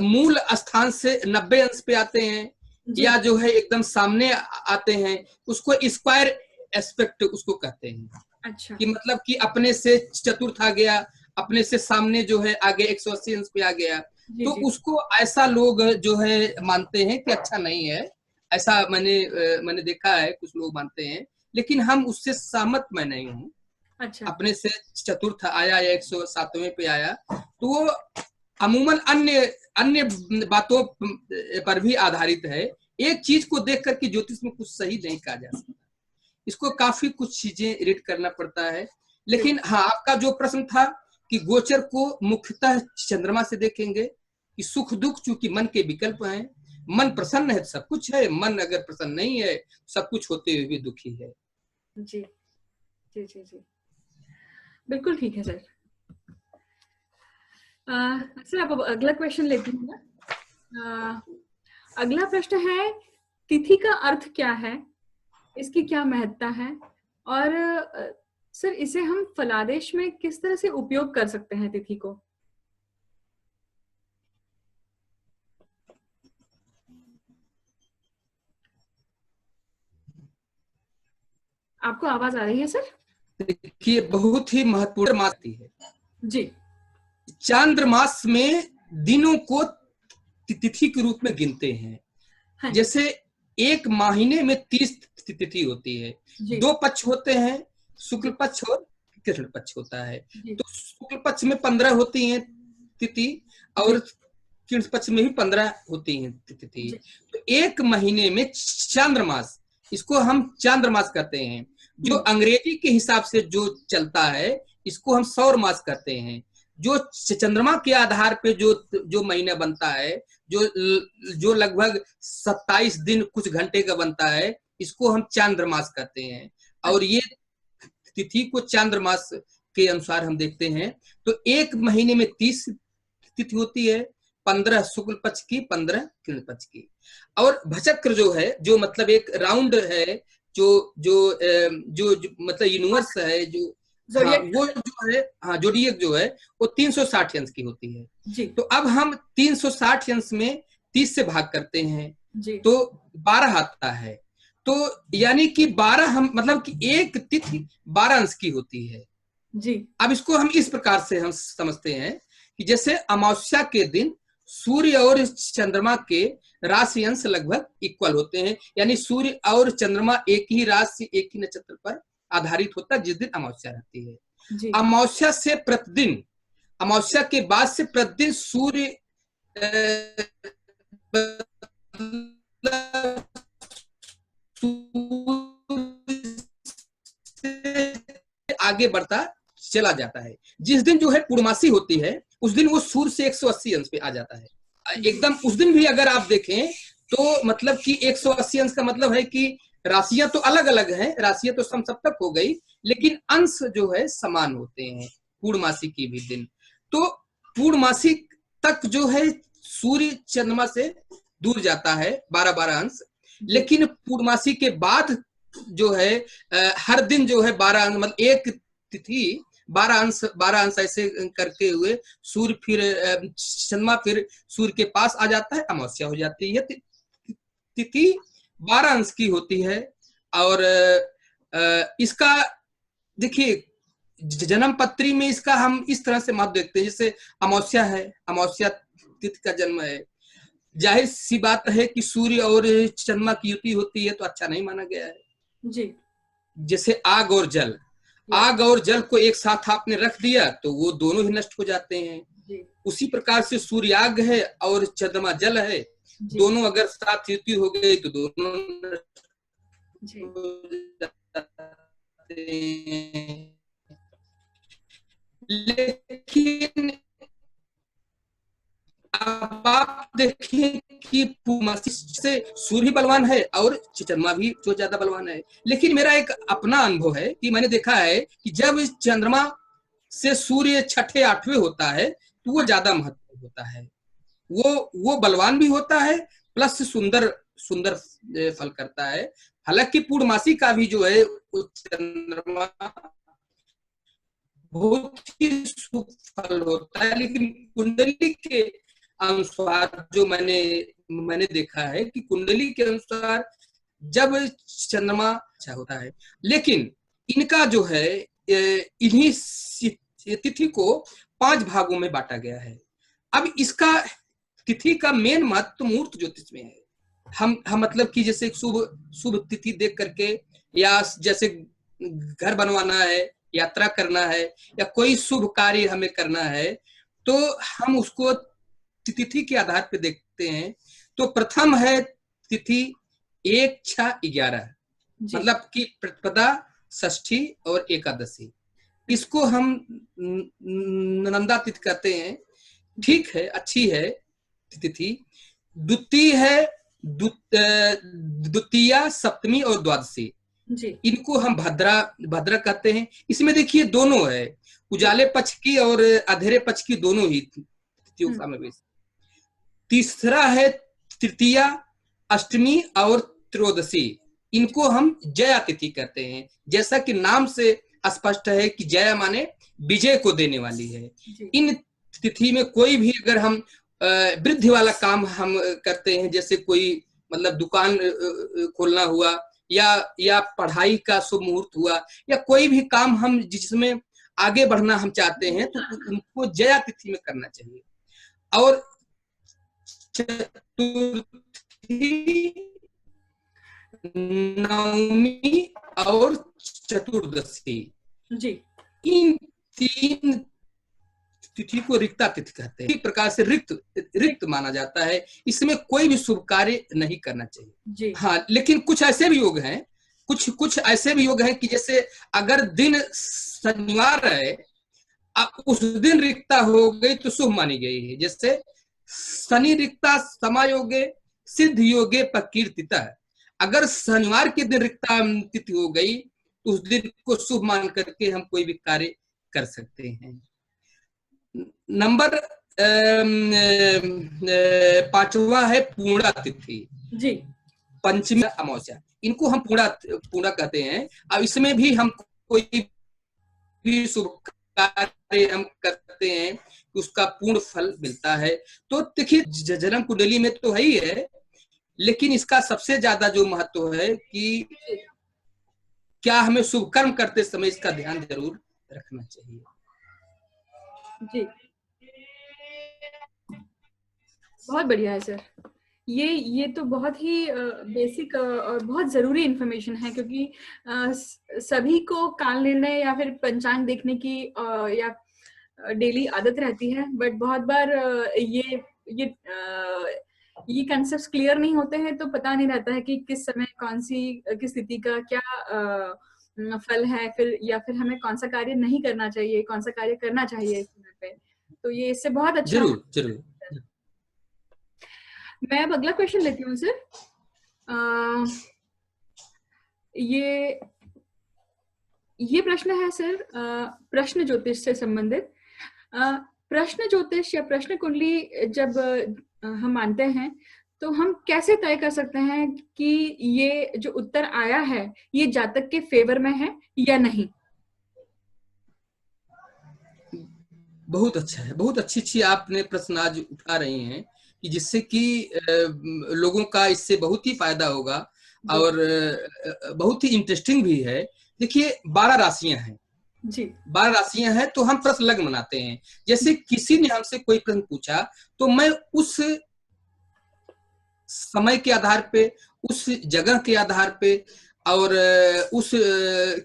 मूल स्थान से 90 अंश पे आते हैं या जो है एकदम सामने आते हैं, उसको स्क्वायर एस्पेक्ट उसको कहते हैं। अच्छा। कि मतलब कि अपने से चतुर्थ आ गया, अपने से सामने जो है आगे 180 अंश पे आ गया, तो उसको ऐसा लोग जो है मानते हैं कि अच्छा नहीं है। ऐसा मैंने देखा है, कुछ लोग मानते हैं, लेकिन हम उससे सहमत मैं नहीं हूँ। अच्छा। अपने से चतुर्थ आया या 107वें पे आया, तो वो अमूमन अन्य अन्य बातों पर भी आधारित है। एक चीज को देख करके ज्योतिष में कुछ सही नहीं कहा जा सकता, इसको काफी कुछ चीजें रीड करना पड़ता है। लेकिन हाँ, आपका जो प्रश्न था कि गोचर को मुख्यतः चंद्रमा से देखेंगे कि सुख दुख चूंकि मन के विकल्प हैं, मन प्रसन्न है तो सब कुछ है, मन अगर प्रसन्न नहीं है सब कुछ होते हुए भी दुखी है। जी जी जी जी, बिल्कुल ठीक है सर। सर आप अगला क्वेश्चन लेती हूँ ना। अगला प्रश्न है, तिथि का अर्थ क्या है, इसकी क्या महत्ता है, और सर इसे हम फलादेश में किस तरह से उपयोग कर सकते हैं तिथि को? आपको आवाज आ रही है सर? देखिए, बहुत ही महत्वपूर्ण मास है जी। चांद्रमास में दिनों को तिथि के रूप में गिनते हैं। हाँ, जैसे एक महीने में 30 तिथि होती है, 2 पक्ष होते हैं, शुक्ल पक्ष और कृष्ण पक्ष होता है। तो शुक्ल पक्ष में 15 होती हैं तिथि और कृष्ण पक्ष में भी 15 होती हैं तिथि। तो एक महीने में चांद्रमास, इसको हम चांद्रमास कहते हैं। जो अंग्रेजी के हिसाब से जो चलता है इसको हम सौर मास कहते हैं। जो चंद्रमा के आधार पे जो महीना बनता है, जो लगभग 27 दिन कुछ घंटे का बनता है, इसको हम चांद्रमास कहते हैं। और ये तिथि को चांद्रमास के अनुसार हम देखते हैं। तो एक महीने में 30 तिथि होती है, 15 शुक्ल पक्ष की, 15 कृष्ण पक्ष की। और भचक्र जो है, जो मतलब एक राउंड है, जो जो जो, जो मतलब यूनिवर्स है, जो हाँ, वो जो है, हाँ जोडियक जो है वो 360 अंश की होती है जी। तो अब हम 360 अंश में 30 से भाग करते हैं जी। तो 12 आता है। तो यानी कि 12 हम मतलब कि एक तिथि 12 अंश की होती है जी। अब इसको हम इस प्रकार से हम समझते हैं कि जैसे अमावस्या के दिन सूर्य और चंद्रमा के राशि अंश लगभग इक्वल होते हैं, यानी सूर्य और चंद्रमा एक ही राशि एक ही नक्षत्र पर आधारित होता है जिस दिन अमावस्या रहती है। अमावस्या से प्रतिदिन, अमावस्या के बाद से प्रतिदिन सूर्य आगे बढ़ता चला जाता है। जिस दिन जो है पूर्णमासी होती है उस दिन वो सूर्य से 180 अंश पे आ जाता है एकदम। उस दिन भी अगर आप देखें तो मतलब कि 180 अंश का मतलब है कि राशियां तो अलग अलग हैं, राशियां तो सम सप्तक हो गई, लेकिन अंश जो है समान होते हैं पूर्णमासी की भी दिन। तो पूर्णमासी तक जो है सूर्य चंद्रमा से दूर जाता है 12-12 अंश, लेकिन पूर्णमासी के बाद जो है हर दिन जो है 12 अंश, मतलब एक तिथि 12 अंश ऐसे करके हुए सूर्य फिर चंद्रमा फिर सूर्य के पास आ जाता है, अमावस्या हो जाती है। तिथि 12 अंश की होती है। और इसका देखिए जन्म पत्री में इसका हम इस तरह से महत्व देखते हैं। जैसे अमावस्या है, अमावस्या तिथि का जन्म है, जाहिर सी बात है कि सूर्य और चंद्रमा की युति होती है तो अच्छा नहीं माना गया है जी। जैसे आग और जल, आग और जल को एक साथ आपने रख दिया तो वो दोनों ही नष्ट हो जाते हैं जी। उसी प्रकार से सूर्य आग है और चंद्रमा जल है, दोनों अगर साथ युति हो गए तो दोनों जी। लेकिन अब आप देखें कि पूर्णमासी से सूर्य बलवान है और चंद्रमा भी जो ज्यादा बलवान है। लेकिन मेरा एक अपना अनुभव है कि मैंने देखा है कि जब चंद्रमा से सूर्य 6ठे-8वें होता है तो वो ज्यादा महत्व होता है, वो बलवान भी होता है प्लस सुंदर सुंदर फल करता है। हालांकि पूर्णमासी का भी जो है चंद्रमा बहुत ही शुभ फल होता है, लेकिन कुंडली के अनुसार जो मैंने देखा है कि कुंडली के अनुसार जब चंद्रमा अच्छा होता है, लेकिन इनका जो है इन्हीं तिथि को 5 भागों में बांटा गया है। अब इसका तिथि का मेन महत्व मुहूर्त ज्योतिष में है। हम मतलब कि जैसे शुभ तिथि देख करके, या जैसे घर बनवाना है, यात्रा करना है, या कोई शुभ कार्य हमें करना है, तो हम उसको तिथि के आधार पर देखते हैं। तो प्रथम है तिथि 1, 6, 11, मतलब कि प्रतिपदा, षष्ठी और एकादशी। इसको हम नंदा तिथि कहते हैं। ठीक है, अच्छी है तिथि। द्वितीय है द्वितीया, सप्तमी और द्वादशी जी। इनको हम भद्रा कहते हैं। इसमें देखिए दोनों है, उजाले पक्ष की और अंधेरे पक्ष की दोनों ही तिथियों का समावेश। तीसरा है तृतीया, अष्टमी और त्रयोदशी। इनको हम जया तिथि कहते हैं। जैसा कि नाम से स्पष्ट है कि जया माने विजय को देने वाली है। इन तिथि में कोई भी अगर हम वृद्धि वाला काम हम करते हैं, जैसे कोई मतलब दुकान खोलना हुआ, या पढ़ाई का शुभ मुहूर्त हुआ, या कोई भी काम हम जिसमें आगे बढ़ना हम चाहते हैं, तो उनको जया तिथि में करना चाहिए। और चतुर्थी, नवमी और चतुर्दशी जी, इन 3 तिथि को रिक्ता तिथि कहते हैं। इस प्रकार से रिक्त माना जाता है। इसमें कोई भी शुभ कार्य नहीं करना चाहिए जी। हाँ, लेकिन कुछ ऐसे भी योग हैं, कुछ ऐसे भी योग हैं कि जैसे अगर दिन शनिवार है, उस दिन रिक्ता हो गई तो शुभ मानी गई है। जैसे शनि रिक्ता समायोगे सिद्ध योगे प्रकीर्तिता। अगर शनिवार के दिन रिक्ता तिथि हो गई तो उस दिन को शुभ मान करके हम कोई भी कार्य कर सकते हैं। नंबर 5वां है पूर्णा तिथि जी, पंचमी अमावस्या। इनको हम पूर्णा कहते हैं। अब इसमें भी हम कोई भी शुभ कार्य हम करते हैं, उसका पूर्ण फल मिलता है। तो देखिए जन्म कुंडली में तो है ही है, लेकिन इसका सबसे ज्यादा जो महत्व है कि क्या हमें शुभ कर्म करते समय इसका ध्यान जरूर रखना चाहिए जी। बहुत बढ़िया है सर। ये तो बहुत ही बेसिक और बहुत जरूरी इंफॉर्मेशन है, क्योंकि सभी को काल निर्णय या फिर पंचांग देखने की या डेली आदत रहती है, बट बहुत बार ये कंसेप्ट्स क्लियर नहीं होते हैं, तो पता नहीं रहता है कि किस समय किस स्थिति का क्या फल है, फिर या फिर हमें कौन सा कार्य नहीं करना चाहिए, कौन सा कार्य करना चाहिए इस समय पे। तो ये इससे बहुत अच्छा जरूर। मैं अब अगला क्वेश्चन लेती हूँ सर। ये प्रश्न है सर, प्रश्न ज्योतिष से संबंधित। प्रश्न ज्योतिष या प्रश्न कुंडली जब हम मानते हैं, तो हम कैसे तय कर सकते हैं कि ये जो उत्तर आया है ये जातक के फेवर में है या नहीं? बहुत अच्छा है, बहुत अच्छी आपने प्रश्न आज उठा रही हैं कि जिससे कि लोगों का इससे बहुत ही फायदा होगा और बहुत ही इंटरेस्टिंग भी है। देखिए 12 राशियां हैं जी, 12 राशियां हैं, तो हम प्रश्न लग्न बनाते हैं। जैसे किसी ने हमसे कोई प्रश्न पूछा, तो मैं उस समय के आधार पे, उस जगह के आधार पे और उस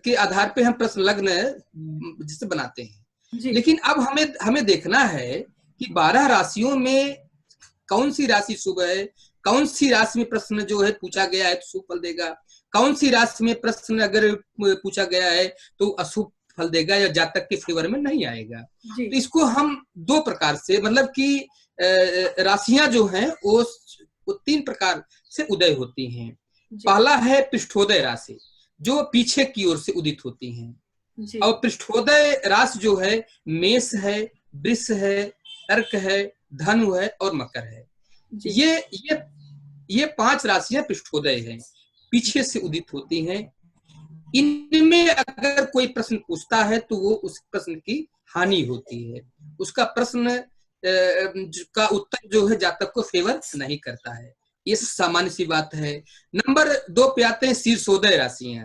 के आधार पे हम प्रश्न लग्न जिसे बनाते हैं। लेकिन अब हमें देखना है कि 12 राशियों में कौन सी राशि शुभ है, कौन सी राशि में प्रश्न जो है पूछा गया है तो शुभ फल देगा, कौन सी राशि में प्रश्न अगर पूछा गया है तो अशुभ फल देगा या जातक के फेवर में नहीं आएगा। तो इसको हम 2 प्रकार से, मतलब कि राशियां जो हैं वो 3 प्रकार से उदय होती हैं। पहला है पृष्ठोदय राशि, जो पीछे की ओर से उदित होती हैं। और पृष्ठोदय राशि जो है मेष है, वृष है, कर्क है, धनु है और मकर है। ये 5 राशियां पृष्ठोदय हैं। पीछे से उदित होती हैं। इनमें अगर कोई प्रश्न पूछता है तो वो उस प्रश्न की हानि होती है, उसका प्रश्न का उत्तर जो है जातक को फेवर नहीं करता है। ये सामान्य सी बात है। नंबर 2 पे आते हैं शीर्षोदय राशियां।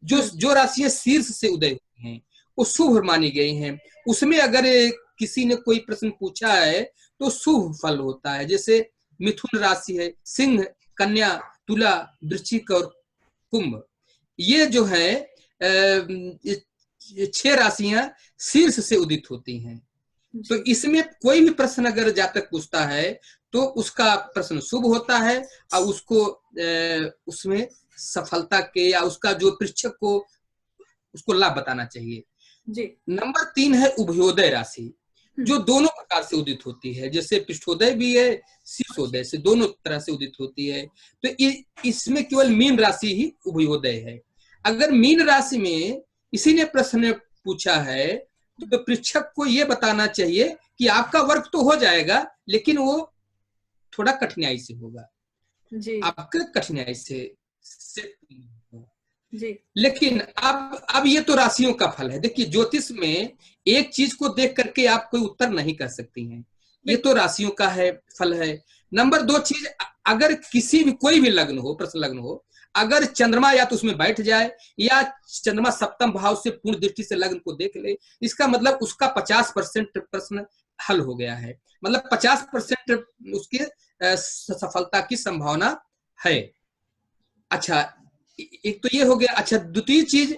जो राशियां शीर्ष से उदय हुई हैं वो शुभ मानी गई हैं। उसमें अगर किसी ने कोई प्रश्न पूछा है तो शुभ फल होता है। जैसे मिथुन राशि है, सिंह, कन्या, तुला, वृश्चिक और कुंभ, ये जो है 6 राशियां शीर्ष से उदित होती हैं। तो इसमें कोई भी प्रश्न अगर जातक पूछता है तो उसका प्रश्न शुभ होता है और उसको उसमें सफलता के या उसका जो परीक्षक को उसको लाभ बताना चाहिए जी। नंबर 3 है उभयोदय राशि, जो दोनों प्रकार से उदित होती है। जैसे पृष्ठोदय भी है, शीर्षोदय से, दोनों तरह से उदित होती है। तो इसमें केवल मीन राशि ही उभयोदय है। अगर मीन राशि में इसी ने प्रश्न पूछा है तो परीक्षक को यह बताना चाहिए कि आपका वर्क तो हो जाएगा लेकिन वो थोड़ा कठिनाई से होगा जी। आपका कठिनाई से जी। लेकिन अब ये तो राशियों का फल है। देखिए ज्योतिष में एक चीज को देख करके आप कोई उत्तर नहीं कर सकती हैं, ये तो राशियों का है, फल है। नंबर 2 चीज, अगर किसी भी कोई भी लग्न हो, प्रश्न लग्न हो, अगर चंद्रमा या तो उसमें बैठ जाए या चंद्रमा सप्तम भाव से पूर्ण दृष्टि से लग्न को देख ले, इसका मतलब उसका 50% प्रश्न हल हो गया है। मतलब 50% उसकी सफलता की संभावना है। अच्छा, एक तो ये हो गया। अच्छा, द्वितीय चीज,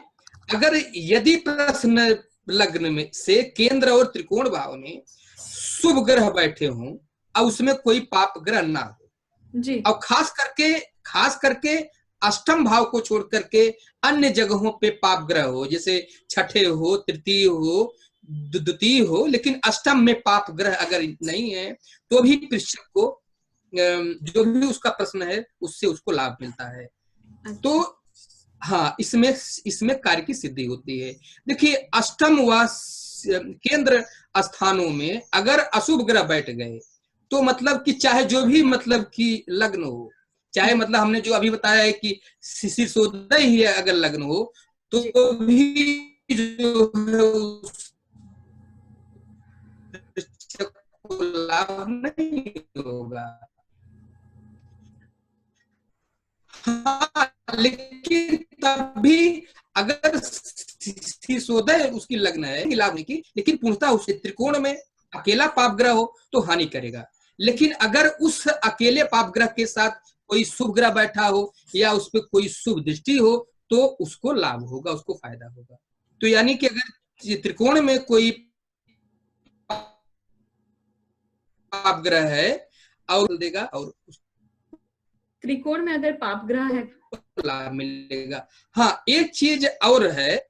अगर यदि प्रश्न लग्न में से केंद्र और त्रिकोण भाव में शुभ ग्रह बैठे हों और उसमें कोई पाप ग्रह ना हो जी। और खास करके अष्टम भाव को छोड़ करके अन्य जगहों पे पाप ग्रह हो, जैसे छठे हो, तृतीय हो, द्वितीय हो, लेकिन अष्टम में पाप ग्रह अगर नहीं है तो भी परीक्षक को जो भी उसका प्रश्न है उससे उसको लाभ मिलता है। तो हाँ, इसमें कार्य की सिद्धि होती है। देखिए अष्टम व केंद्र स्थानों में अगर अशुभ ग्रह बैठ गए तो मतलब कि चाहे जो भी मतलब कि लग्न हो, चाहे मतलब हमने जो अभी बताया है कि शीर्षोदय ही अगर लग्न हो तो भी जो लाभ नहीं होगा। हाँ, लेकिन तभी अगर शीर्षोदय उसकी लग्न है लाभ नहीं की, लेकिन पूर्णतः उसे त्रिकोण में अकेला पाप ग्रह हो तो हानि करेगा। लेकिन अगर उस अकेले पाप ग्रह के साथ कोई शुभ ग्रह बैठा हो या उस पर कोई शुभ दृष्टि हो तो उसको लाभ होगा, उसको फायदा होगा। तो यानी कि अगर त्रिकोण में कोई पाप ग्रह है और देगा और त्रिकोण में अगर पाप ग्रह है लाभ मिलेगा। हाँ, एक चीज और है।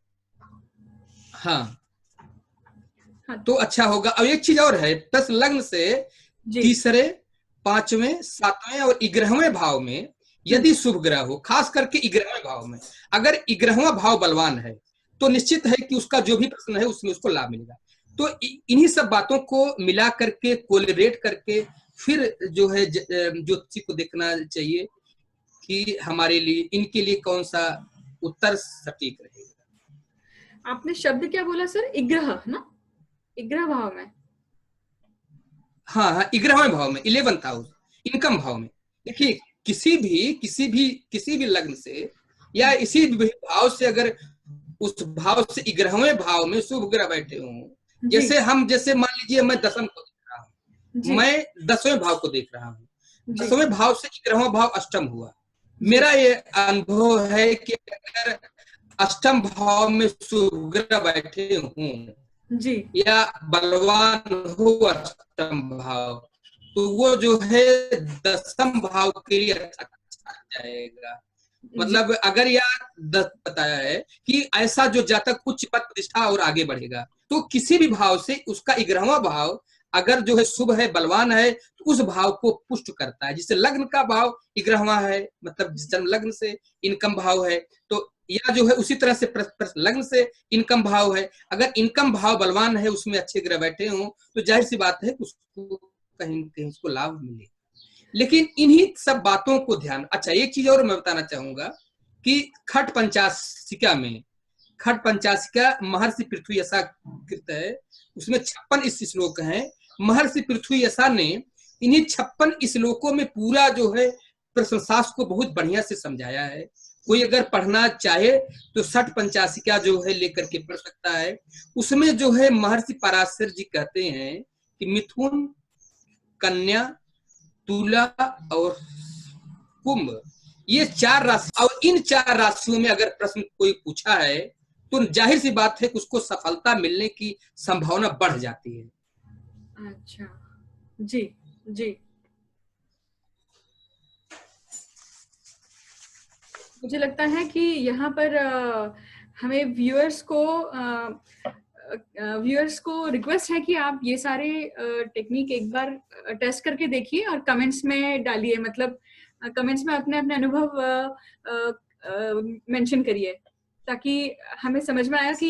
हाँ, तो अच्छा होगा। अब एक चीज और है, प्रश्न लग्न से तीसरे, 5वें, 7वें और 11वें भाव में यदि शुभ ग्रह हो, खास करके 11वें भाव में अगर 11वां भाव बलवान है तो निश्चित है कि उसका जो भी प्रश्न है उसमें उसको लाभ मिलेगा। तो इन्हीं सब बातों को मिला करके कोरिलेट करके फिर जो है ज्योतिषी को देखना चाहिए कि हमारे लिए इनके लिए कौन सा उत्तर सटीक रहेगा। आपने शब्द क्या बोला सर? इग्रह ना? इग्रह भाव में? हाँ, 11वें भाव में, 11th हाउस, इनकम भाव में। देखिए किसी भी लग्न से या इसी भाव से अगर उस भाव से 11वें भाव में शुभ ग्रह बैठे हों, जैसे मान लीजिए मैं दसम को देख रहा हूँ, मैं 10वें भाव को देख रहा हूँ, 10वें भाव से 11वां भाव अष्टम हुआ। मेरा ये अनुभव है कि अगर अष्टम भाव में शुभ ग्रह बैठे हों जी या बलवान हो अष्टम भाव तो वो जो है 10वें भाव के लिए अच्छा जाएगा। मतलब अगर यह बताया है कि ऐसा जो जातक उच्च पद प्रतिष्ठा और आगे बढ़ेगा तो किसी भी भाव से उसका 11वां भाव अगर जो है शुभ है, बलवान है, तो उस भाव को पुष्ट करता है। जिससे लग्न का भाव 11वां है, मतलब जन्म लग्न से इनकम भाव है, तो या जो है उसी तरह से लग्न से इनकम भाव है। अगर इनकम भाव बलवान है, उसमें अच्छे ग्रह बैठे हों तो जाहिर सी बात है उसको कहीं कहीं उसको लाभ मिले। लेकिन इन्हीं सब बातों को ध्यान। अच्छा, एक चीज और मैं बताना चाहूंगा कि खट पंचाशिका में, खट पंचाशिका महर्षि पृथ्वी यशा कृत है, उसमें 56 इस श्लोक हैं। महर्षि पृथ्वी यशा ने इन्हीं 56 श्लोकों में पूरा जो है प्रश्नशास्त्र को बहुत बढ़िया से समझाया है। कोई अगर पढ़ना चाहे तो 60 पंचाशिका जो है लेकर के पढ़ सकता है। उसमें जो है महर्षि पराशर जी कहते हैं कि मिथुन, कन्या, तुला और कुंभ, ये 4 राशि, और इन 4 राशियों में अगर प्रश्न कोई पूछा है तो जाहिर सी बात है कि उसको सफलता मिलने की संभावना बढ़ जाती है। अच्छा जी जी, मुझे लगता है कि यहाँ पर हमें व्यूअर्स को रिक्वेस्ट है कि आप ये सारे टेक्निक एक बार टेस्ट करके देखिए और कमेंट्स में डालिए, मतलब कमेंट्स में अपने अपने अनुभव मेंशन करिए, ताकि हमें समझ में आया कि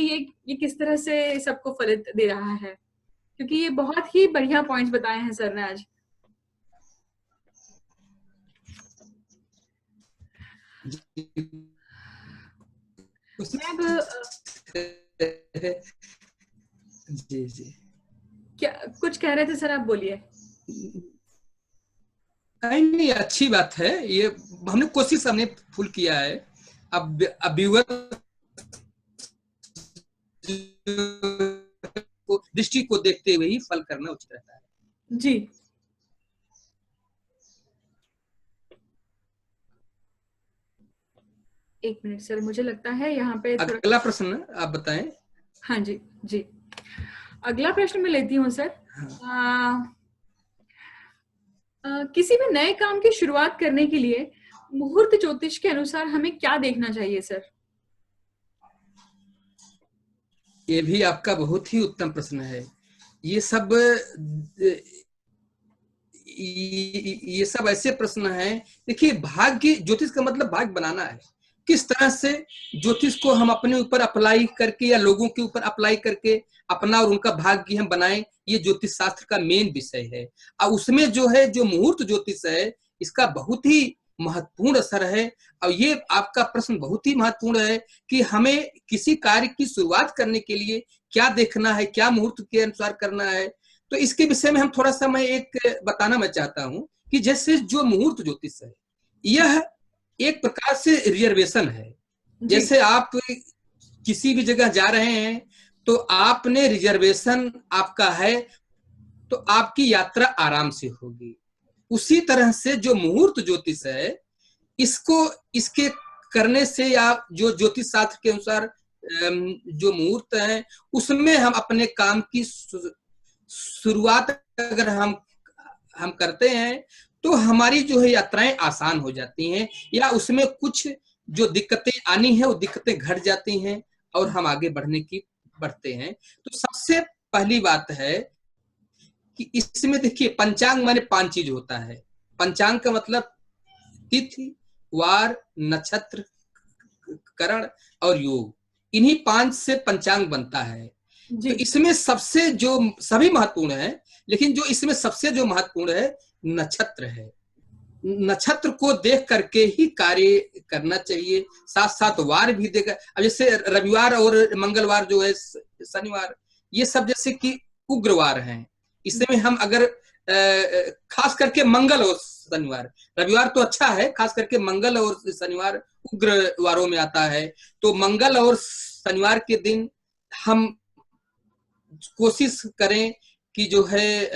ये किस तरह से सबको फलित दे रहा है, क्योंकि ये बहुत ही बढ़िया पॉइंट्स बताए हैं सर ने आज। जी जी, क्या कुछ कह रहे थे सर, आप बोलिए। नहीं, अच्छी बात है, ये हमने कोशिश हमने फुल किया है। अब व्यूअर दृष्टि को देखते हुए ही फल करना उचित रहता है। जी, एक मिनट सर, मुझे लगता है यहाँ पे अगला प्रश्न आप बताएं। हाँ जी जी, अगला प्रश्न मैं लेती हूँ सर। किसी भी नए काम की शुरुआत करने के लिए मुहूर्त ज्योतिष के अनुसार हमें क्या देखना चाहिए सर? ये भी आपका बहुत ही उत्तम प्रश्न है। ये सब ऐसे प्रश्न हैं। देखिए, भाग्य, ज्योतिष का मतलब भाग्य बनाना है। किस तरह से ज्योतिष को हम अपने ऊपर अप्लाई करके या लोगों के ऊपर अप्लाई करके अपना और उनका भाग्य हम बनाएं, ये ज्योतिष शास्त्र का मेन विषय है। और उसमें जो है, जो मुहूर्त ज्योतिष है, इसका बहुत ही महत्वपूर्ण असर है। और ये आपका प्रश्न बहुत ही महत्वपूर्ण है कि हमें किसी कार्य की शुरुआत करने के लिए क्या देखना है, क्या मुहूर्त के अनुसार करना है। तो इसके विषय में हम थोड़ा सा मैं एक बताना मैं चाहता हूं कि जैसे जो मुहूर्त ज्योतिष है, यह एक प्रकार से रिजर्वेशन है। जैसे आप किसी भी जगह जा रहे हैं तो आपने रिजर्वेशन आपका है, तो आपकी यात्रा आराम से होगी। उसी तरह से जो मुहूर्त ज्योतिष है, इसके करने से या जो ज्योतिष शास्त्र के अनुसार जो मुहूर्त है, उसमें हम अपने काम की शुरुआत अगर हम करते हैं तो हमारी जो है यात्राएं आसान हो जाती हैं, या उसमें कुछ जो दिक्कतें आनी है वो दिक्कतें घट जाती हैं और हम आगे बढ़ते हैं। तो सबसे पहली बात है कि इसमें देखिए, पंचांग माने 5 चीज होता है। पंचांग का मतलब तिथि, वार, नक्षत्र, करण और योग, इन्हीं 5 से पंचांग बनता है। तो इसमें सबसे जो सभी महत्वपूर्ण है, लेकिन जो इसमें सबसे जो महत्वपूर्ण है, नक्षत्र है। नक्षत्र को देख करके ही कार्य करना चाहिए, साथ साथ वार भी देखा। अब जैसे रविवार और मंगलवार जो है, शनिवार, ये सब जैसे कि उग्रवार हैं। इसमें हम अगर खास करके मंगल और शनिवार, रविवार तो अच्छा है, खास करके मंगल और शनिवार उग्रवारों में आता है। तो मंगल और शनिवार के दिन हम कोशिश करें कि जो है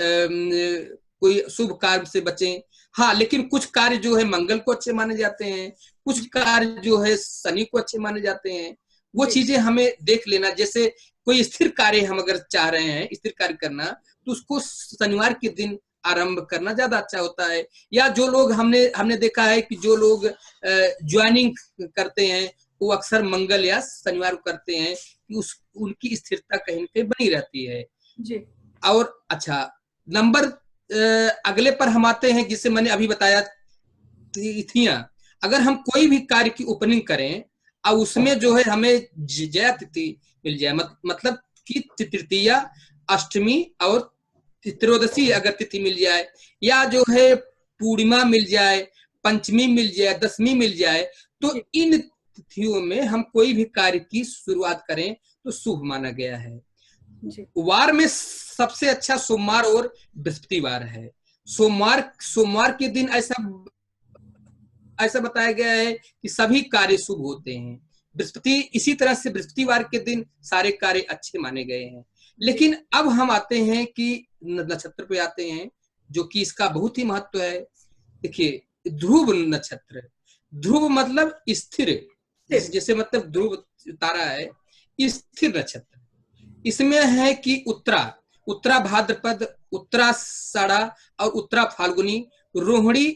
कोई शुभ कार्य से बचें। हाँ, लेकिन कुछ कार्य जो है मंगल को अच्छे माने जाते हैं, कुछ कार्य जो है शनि को अच्छे माने जाते हैं। वो चीजें हमें देख लेना। जैसे कोई स्थिर कार्य हम अगर चाह रहे हैं, स्थिर कार्य करना, तो उसको शनिवार के दिन आरंभ करना ज्यादा अच्छा होता है। या जो लोग हमने देखा है कि जो लोग ज्वाइनिंग करते हैं, वो अक्सर मंगल या शनिवार को करते हैं कि उनकी स्थिरता कहीं न कहीं बनी रहती है जी। और अच्छा, नंबर अगले पर हम आते हैं, जिसे मैंने अभी बताया, तिथियां। अगर हम कोई भी कार्य की ओपनिंग करें और उसमें जो है हमें जया तिथि मिल जाए, मतलब कि तृतीया, अष्टमी और त्रयोदशी अगर तिथि मिल जाए, या जो है पूर्णिमा मिल जाए, पंचमी मिल जाए, दशमी मिल जाए, तो इन तिथियों में हम कोई भी कार्य की शुरुआत करें तो शुभ माना गया है। जी वार में सबसे अच्छा सोमवार और बृहस्पतिवार है। सोमवार के दिन ऐसा बताया गया है कि सभी कार्य शुभ होते हैं। इसी तरह से बृहस्पतिवार के दिन सारे कार्य अच्छे माने गए हैं। लेकिन अब हम आते हैं कि नक्षत्र पे आते हैं, जो कि इसका बहुत ही महत्व है। देखिए, ध्रुव नक्षत्र, ध्रुव मतलब स्थिर, जैसे मतलब ध्रुव तारा है, स्थिर नक्षत्र। इसमें है कि उत्तरा भाद्रपद, उत्तराषाढ़ा और उत्तरा फाल्गुनी, रोहिणी,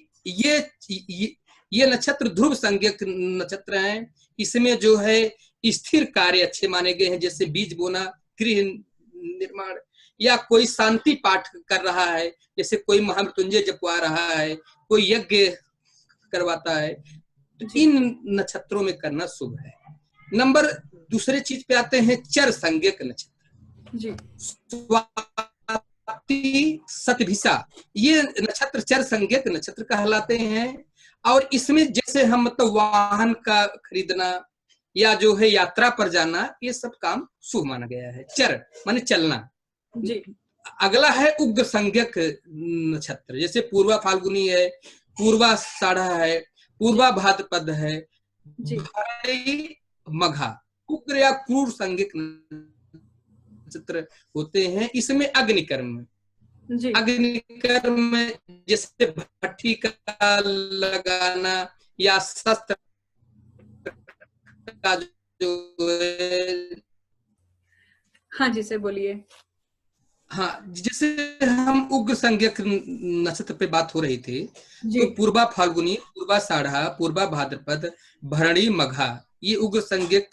ये नक्षत्र ध्रुव संज्ञक नक्षत्र हैं। इसमें जो है स्थिर कार्य अच्छे माने गए हैं, जैसे बीज बोना, गृह निर्माण, या कोई शांति पाठ कर रहा है, जैसे कोई महामृत्युंजय जपवा रहा है, कोई यज्ञ करवाता है, तो इन नक्षत्रों में करना शुभ है। नंबर दूसरे चीज पे आते हैं चर संज्ञक नक्षत्र जी। स्वाति, शतभिषा, ये नक्षत्र चर संज्ञक नक्षत्र कहलाते हैं। और इसमें जैसे हम मतलब वाहन का खरीदना या जो है यात्रा पर जाना, ये सब काम शुभ माना गया है। चर माने चलना जी। अगला है उग्र संज्ञक नक्षत्र, जैसे पूर्वा फाल्गुनी है, पूर्वाषाढ़ा है, पूर्वा भाद्रपद है, मघा। उग्र या क्रूर संज्ञक नक्षत्र होते हैं। इसमें अग्निकर्म में जैसे भट्टी का लगाना या शस्त्र का जो, हाँ जी से बोलिए। हाँ, जैसे हम उग्र संज्ञक नक्षत्र पे बात हो रही थी, तो पूर्वा फाल्गुनी, पूर्वाषाढ़ा, पूर्वा भाद्रपद, भरणी, मघा, ये उग्र संज्ञक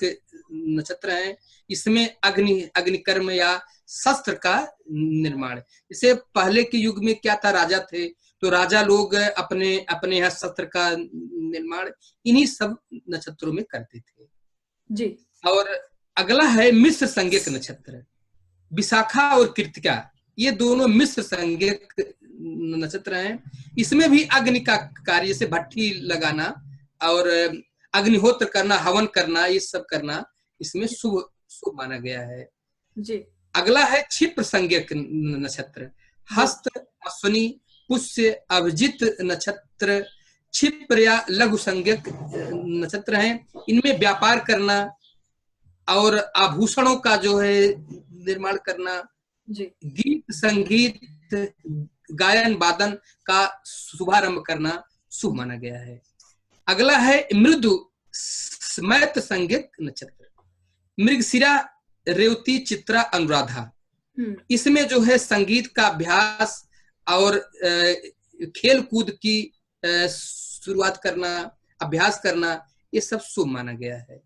नक्षत्र हैं। इसमें अग्निकर्म या शस्त्र का निर्माण, जैसे पहले के युग में क्या था, राजा थे, तो राजा लोग अपने यहाँ शस्त्र का निर्माण इन्हीं सब नक्षत्रों में करते थे जी। और अगला है मिश्र संज्ञक नक्षत्र, विशाखा और कृतिका, ये दोनों मिश्र संज्ञक नक्षत्र हैं। इसमें भी अग्नि का कार्य, जैसे भट्टी लगाना और अग्निहोत्र करना, हवन करना, ये सब करना इसमें शुभ माना गया है जी। अगला है क्षिप्र संज्ञक नक्षत्र, हस्त, अश्विनी, पुष्य, अभिजित नक्षत्र क्षिप्र या लघु संज्ञक नक्षत्र हैं। इनमें व्यापार करना और आभूषणों का जो है निर्माण करना, गीत संगीत गायन वादन का शुभारंभ करना शुभ माना गया है। अगला है मृदु मैत्र संज्ञक नक्षत्र, मृगशिरा, रेवती, चित्रा, अनुराधा। इसमें जो है संगीत का अभ्यास और खेल कूद की शुरुआत करना, अभ्यास करना, ये सब शुभ माना गया है।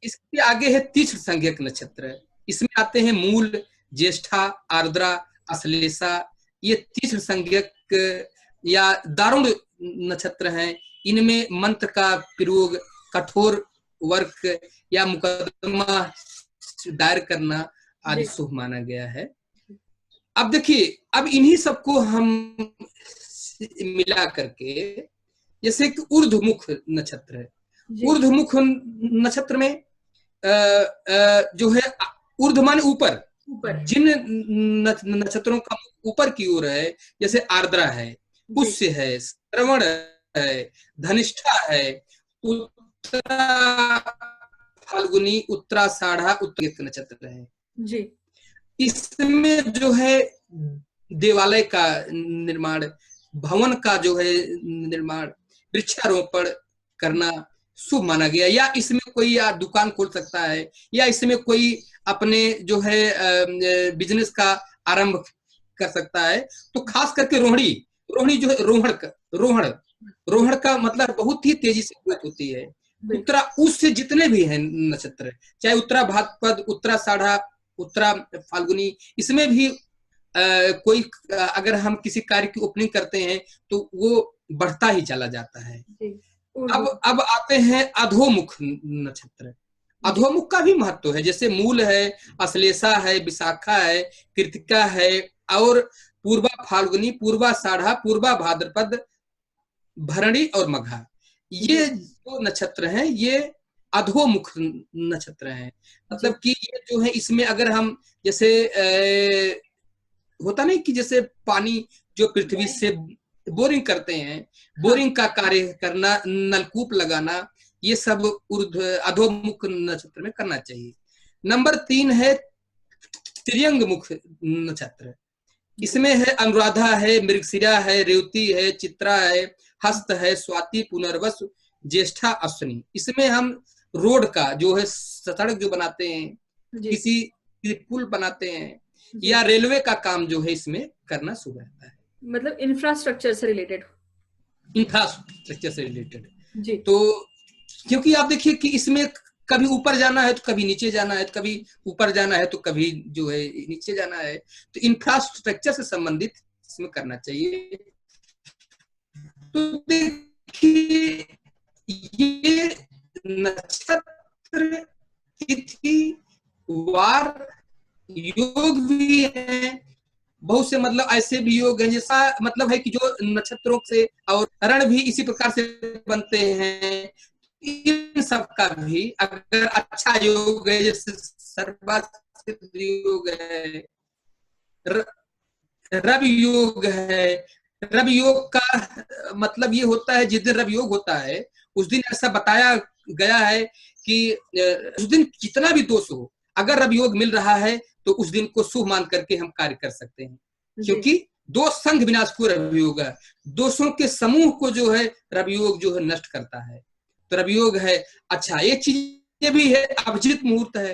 इसके आगे है तीक्ष्ण संज्ञक नक्षत्र, इसमें आते हैं मूल, ज्येष्ठा, आर्द्रा, अश्लेषा, ये तीक्ष्ण संज्ञक या दारुण नक्षत्र हैं। इनमें मंत्र का प्रयोग, कठोर वर्क या मुकदमा दायर करना आदि शुभ माना गया है। अब देखिए, अब इन्हीं सबको हम मिला करके, जैसे कि ऊर्ध्वमुख नक्षत्र है, ऊर्ध्वमुख नक्षत्र में जो है ऊर्ध्व माने ऊपर, जिन नक्षत्रों का ऊपर की ओर है, जैसे आर्द्रा है, पुष्य है, श्रवण है, धनिष्ठा है, उत्तरा फाल्गुनी, उत्तराषाढ़ा, उत्तर नक्षत्र है जी। इसमें जो है देवालय का निर्माण, भवन का जो है निर्माण, वृक्षारोपण करना शुभ माना गया, या इसमें कोई या दुकान खोल सकता है, या इसमें कोई अपने जो है बिजनेस का आरंभ कर सकता है। तो खास करके रोहिणी जो है, रोहण का मतलब बहुत ही तेजी से ग्रोथ होती है। उत्तरा उससे जितने भी हैं नक्षत्र, चाहे उत्तरा भाद्रपद, उत्तराषाढ़ा, उत्तरा फाल्गुनी, इसमें भी कोई अगर हम किसी कार्य की ओपनिंग करते हैं तो वो बढ़ता ही चला जाता है। अब आते हैं अधोमुख नक्षत्र। अधोमुख का भी महत्व है, जैसे मूल है, अश्लेषा है, विशाखा है, कृतिका है और पूर्वा फाल्गुनी, पूर्वाषाढ़ा, पूर्वा भाद्रपद, भरणी और मघा। ये जो नक्षत्र हैं ये अधोमुख नक्षत्र हैं। मतलब कि ये जो है इसमें अगर हम जैसे होता नहीं कि जैसे पानी जो पृथ्वी से बोरिंग करते हैं, बोरिंग का कार्य करना, नलकूप लगाना, ये सब अधोमुख नक्षत्र में करना चाहिए। नंबर 3 है त्रियंग मुख नक्षत्र। इसमें है अनुराधा है, मृगशिरा है, रेवती है, चित्रा है, हस्त है, स्वाति, पुनर्वसु, ज्येष्ठा, अश्विनी। इसमें हम रोड का जो है सड़क जो बनाते हैं, किसी पुल बनाते हैं या रेलवे का काम जो है इसमें करना शुभ रहता है। मतलब इंफ्रास्ट्रक्चर से रिलेटेड। इंफ्रास्ट्रक्चर से रिलेटेड जी। तो क्योंकि आप देखिए कि इसमें कभी ऊपर जाना है तो कभी नीचे जाना है, तो कभी ऊपर जाना है तो कभी जो है नीचे जाना है, तो इंफ्रास्ट्रक्चर से संबंधित इसमें करना चाहिए। तो देखिए ये नक्षत्र, तिथि, वार योग भी है, बहुत से मतलब ऐसे भी योग हैं, जैसा मतलब है कि जो नक्षत्रों से और रण भी इसी प्रकार से बनते हैं। इन सब का भी अगर अच्छा योग है, जैसे सर्वासित योग है, रवि योग है। रवि योग का मतलब ये होता है जिस दिन रवि योग होता है उस दिन ऐसा बताया गया है कि उस दिन कितना भी दोष हो, अगर रवि योग मिल रहा है तो उस दिन को शुभ मान करके हम कार्य कर सकते हैं, क्योंकि दोष संघ विनाश को रवि योग है, दोषों के समूह को जो है रवि योग जो है नष्ट करता है। तो रवि योग है। अच्छा, एक चीज ये भी है, अभिजीत मुहूर्त है।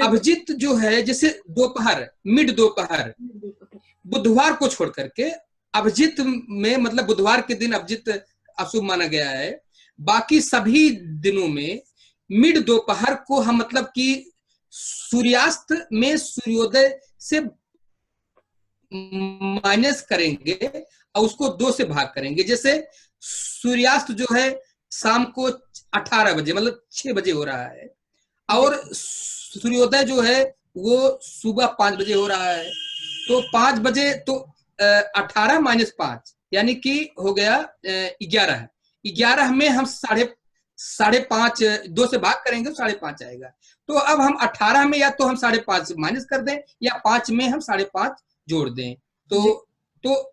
अभिजीत जो है जैसे दोपहर, मिड दोपहर, बुधवार को छोड़ करके अभिजीत में मतलब बुधवार के दिन अभिजीत अशुभ माना गया है। बाकी सभी दिनों में मिड दोपहर को हम मतलब कि सूर्यास्त में सूर्योदय से माइनस करेंगे और उसको 2 से भाग करेंगे। जैसे सूर्यास्त जो है शाम को 18 बजे मतलब 6 बजे हो रहा है, और सूर्योदय जो है वो सुबह 5 बजे हो रहा है। तो 5 बजे तो 18 - 5 यानी कि हो गया 11। 11 में हम 5.5 2 से भाग करेंगे तो 5.5 आएगा। तो अब हम 18 में या तो हम 5.5 माइनस कर दें या 5 में हम 5.5 जोड़ दें। तो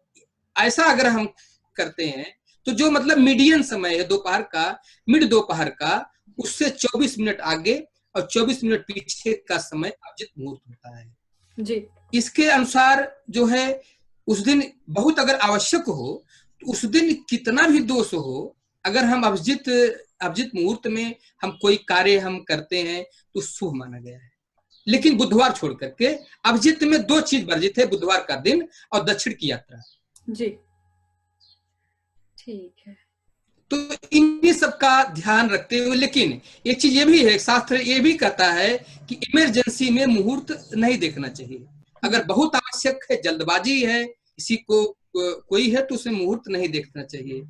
ऐसा अगर हम करते हैं तो जो मतलब मीडियन समय है दोपहर का, मिड दोपहर का, उससे 24 मिनट आगे और 24 मिनट पीछे का समय अभिजीत मुहूर्त होता है जी। इसके अनुसार जो है उस दिन बहुत अगर आवश्यक हो तो उस दिन कितना भी दोष हो, अगर हम अभिजीत मुहूर्त में हम कोई कार्य हम करते हैं तो शुभ माना गया है। लेकिन बुधवार छोड़ करके अभिजीत में 2 चीज वर्जित है, बुधवार का दिन और दक्षिण की यात्रा जी। ठीक है, तो इन्हीं सब का ध्यान रखते हुए, लेकिन एक चीज ये भी है, शास्त्र ये भी कहता है कि इमरजेंसी में मुहूर्त नहीं देखना चाहिए। अगर बहुत आवश्यक है, जल्दबाजी है, किसी को कोई है तो उसे मुहूर्त नहीं देखना चाहिए।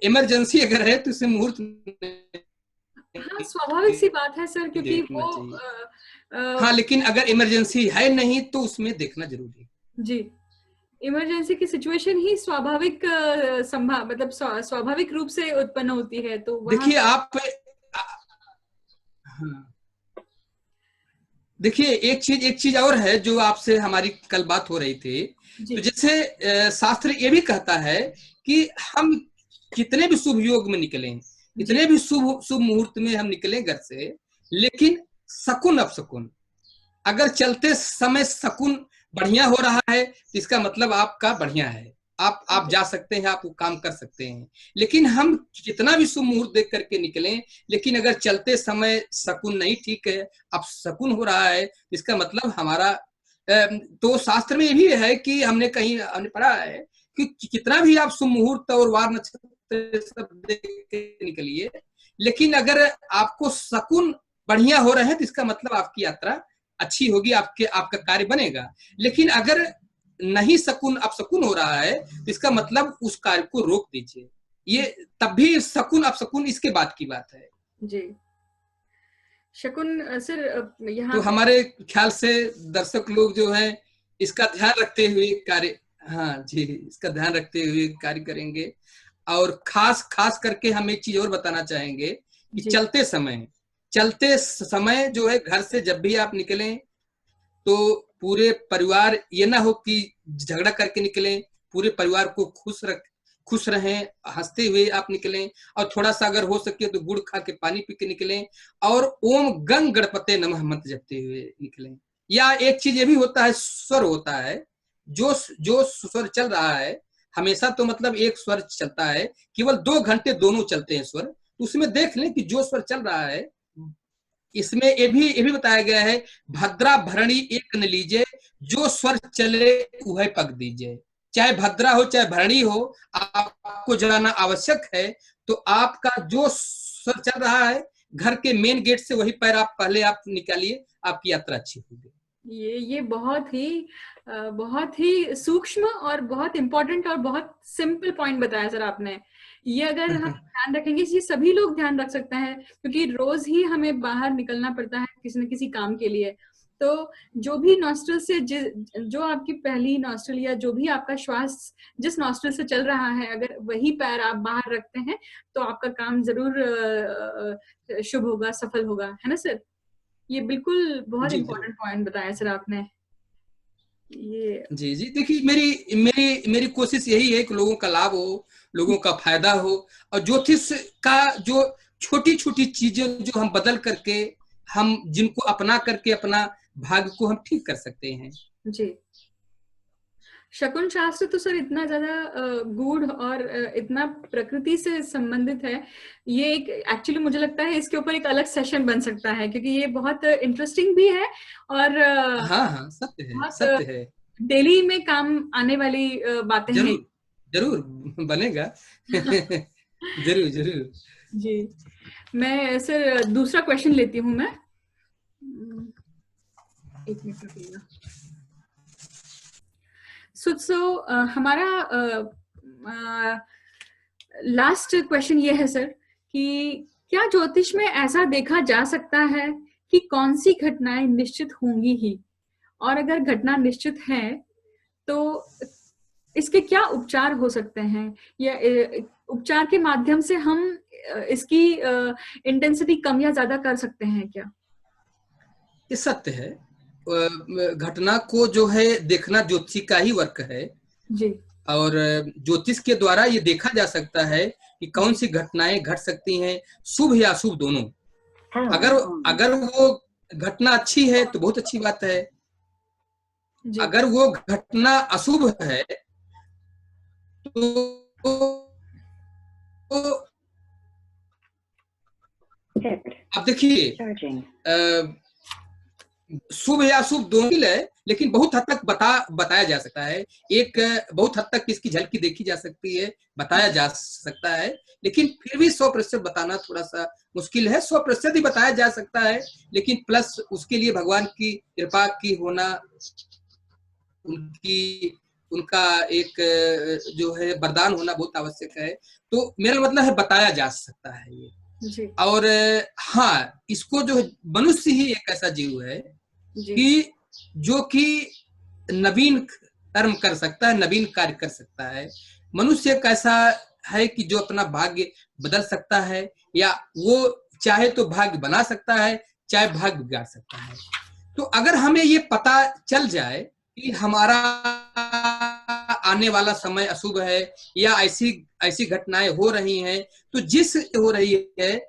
इमरजेंसी अगर है तो उसे मुहूर्त, हाँ स्वाभाविक सी बात है सर, क्योंकि वो हाँ, लेकिन अगर इमरजेंसी है नहीं तो उसमें देखना जरूरी है जी। इमरजेंसी की सिचुएशन ही स्वाभाविक मतलब स्वाभाविक रूप से उत्पन्न होती है। तो देखिए आप हाँ, देखिए एक चीज और है जो आपसे हमारी कल बात हो रही थी। तो जैसे शास्त्र ये भी कहता है कि हम कितने भी शुभ योग में निकलें, इतने भी शुभ मुहूर्त में हम निकलें घर से, लेकिन शकुन अपशकुन, अगर चलते समय शकुन बढ़िया हो रहा है तो इसका मतलब आपका बढ़िया है, आप जा सकते हैं, आप वो काम कर सकते हैं। लेकिन हम कितना भी शुभ मुहूर्त देख करके निकलें, लेकिन अगर चलते समय शकुन नहीं ठीक है, अब शकुन हो रहा है, इसका मतलब हमारा तो शास्त्र में ये भी है कि हमने पढ़ा है कि कितना भी आप शुभ मुहूर्त और वार नक्षत्र सब देख के निकलिए, लेकिन अगर आपको शकुन बढ़िया हो रहे हैं तो इसका मतलब आपकी यात्रा अच्छी होगी, आपका कार्य बनेगा। लेकिन अगर नहीं शकुन अपशकुन हो रहा है तो इसका मतलब उस कार्य को रोक दीजिए। ये तब भी शकुन अपशकुन इसके बाद की बात है जी। शकुन सर यहाँ तो हमारे ख्याल से दर्शक लोग जो हैं इसका ध्यान रखते हुए कार्य, हाँ जी, इसका ध्यान रखते हुए कार्य करेंगे। और खास करके हम एक चीज और बताना चाहेंगे कि चलते समय जो है घर से जब भी आप निकलें तो पूरे परिवार, ये ना हो कि झगड़ा करके निकलें, पूरे परिवार को खुश रहें, हंसते हुए आप निकलें, और थोड़ा सा अगर हो सके तो गुड़ खा के पानी पी के निकलें, और ओम गंग गणपते नमः मंत्र जपते हुए निकलें। या एक चीज ये भी होता है, स्वर होता है, जो स्वर चल रहा है हमेशा, तो मतलब एक स्वर चलता है, केवल 2 घंटे दोनों चलते हैं स्वर, उसमें देख लें कि जो स्वर चल रहा है, इसमें ये भी बताया गया है, भद्रा भरणी एक न लीजिए, जो स्वर चले वह पग दीजिए। चाहे भद्रा हो चाहे भरणी हो, आपको जाना आवश्यक है, तो आपका जो स्वर चल रहा है घर के मेन गेट से वही पैर आप पहले आप निकालिए, आपकी यात्रा अच्छी होगी। ये बहुत ही सूक्ष्म और बहुत इंपॉर्टेंट और बहुत सिंपल पॉइंट बताया सर आपने। ये अगर हम ध्यान रखेंगे, ये सभी लोग ध्यान रख सकते हैं, क्योंकि रोज ही हमें बाहर निकलना पड़ता है किसी न किसी काम के लिए। तो जो भी नॉस्ट्रल से जो आपकी पहली नॉस्ट्रल या जो भी आपका श्वास जिस नॉस्ट्रल से चल रहा है, अगर वही पैर आप बाहर रखते हैं तो आपका काम जरूर शुभ होगा, सफल होगा, है ना सर? ये बिल्कुल बहुत इम्पोर्टेंट पॉइंट बताया सर आपने। ये जी देखिए, मेरी कोशिश यही है कि लोगों का लाभ हो, लोगों का फायदा हो, और ज्योतिष का जो छोटी छोटी चीजें जो हम बदल करके, हम जिनको अपना करके अपना भाग्य को हम ठीक कर सकते हैं। जी, शकुन शास्त्र तो सर इतना ज्यादा गूढ़ और इतना प्रकृति से संबंधित है, ये एक एक्चुअली मुझे लगता है इसके ऊपर एक अलग सेशन बन सकता है, क्योंकि ये बहुत इंटरेस्टिंग भी है और हाँ सत्य है, डेली में काम आने वाली बातें हैं। जरूर बनेगा। जरूर जी, मैं सर दूसरा क्वेश्चन लेती हूँ मैं, एक मिनट रुकिएगा। सो हमारा लास्ट क्वेश्चन ये है सर कि क्या ज्योतिष में ऐसा देखा जा सकता है कि कौन सी घटनाएं निश्चित होंगी ही, और अगर घटना निश्चित है तो इसके क्या उपचार हो सकते हैं, या उपचार के माध्यम से हम इसकी इंटेंसिटी कम या ज्यादा कर सकते हैं क्या? ये सत्य है, घटना को जो है देखना ज्योतिषी का ही वर्क है जी, और ज्योतिष के द्वारा ये देखा जा सकता है कि कौन सी घटनाएं घट सकती हैं, शुभ या अशुभ दोनों। अगर वो घटना अच्छी है तो बहुत अच्छी बात है, अगर वो घटना अशुभ है तो अब देखिए, शुभ या अशुभ दोनों है, लेकिन बहुत हद तक बताया जा सकता है, एक बहुत हद तक इसकी झलकी देखी जा सकती है, बताया जा सकता है, लेकिन फिर भी 100% बताना थोड़ा सा मुश्किल है। 100% ही बताया जा सकता है, लेकिन प्लस उसके लिए भगवान की कृपा की होना, उनका एक जो है वरदान होना बहुत आवश्यक है। तो मेरा मतलब है बताया जा सकता है ये जी। और हाँ, इसको जो मनुष्य ही एक ऐसा जीव है कि जो कि नवीन कर्म कर सकता है, नवीन कार्य कर सकता है। मनुष्य एक ऐसा है कि जो अपना भाग्य बदल सकता है, या वो चाहे तो भाग्य बना सकता है, चाहे भाग्य बिगाड़ सकता है। तो अगर हमें ये पता चल जाए कि हमारा आने वाला समय अशुभ है या ऐसी घटनाएं हो रही हैं, तो जिस हो रही है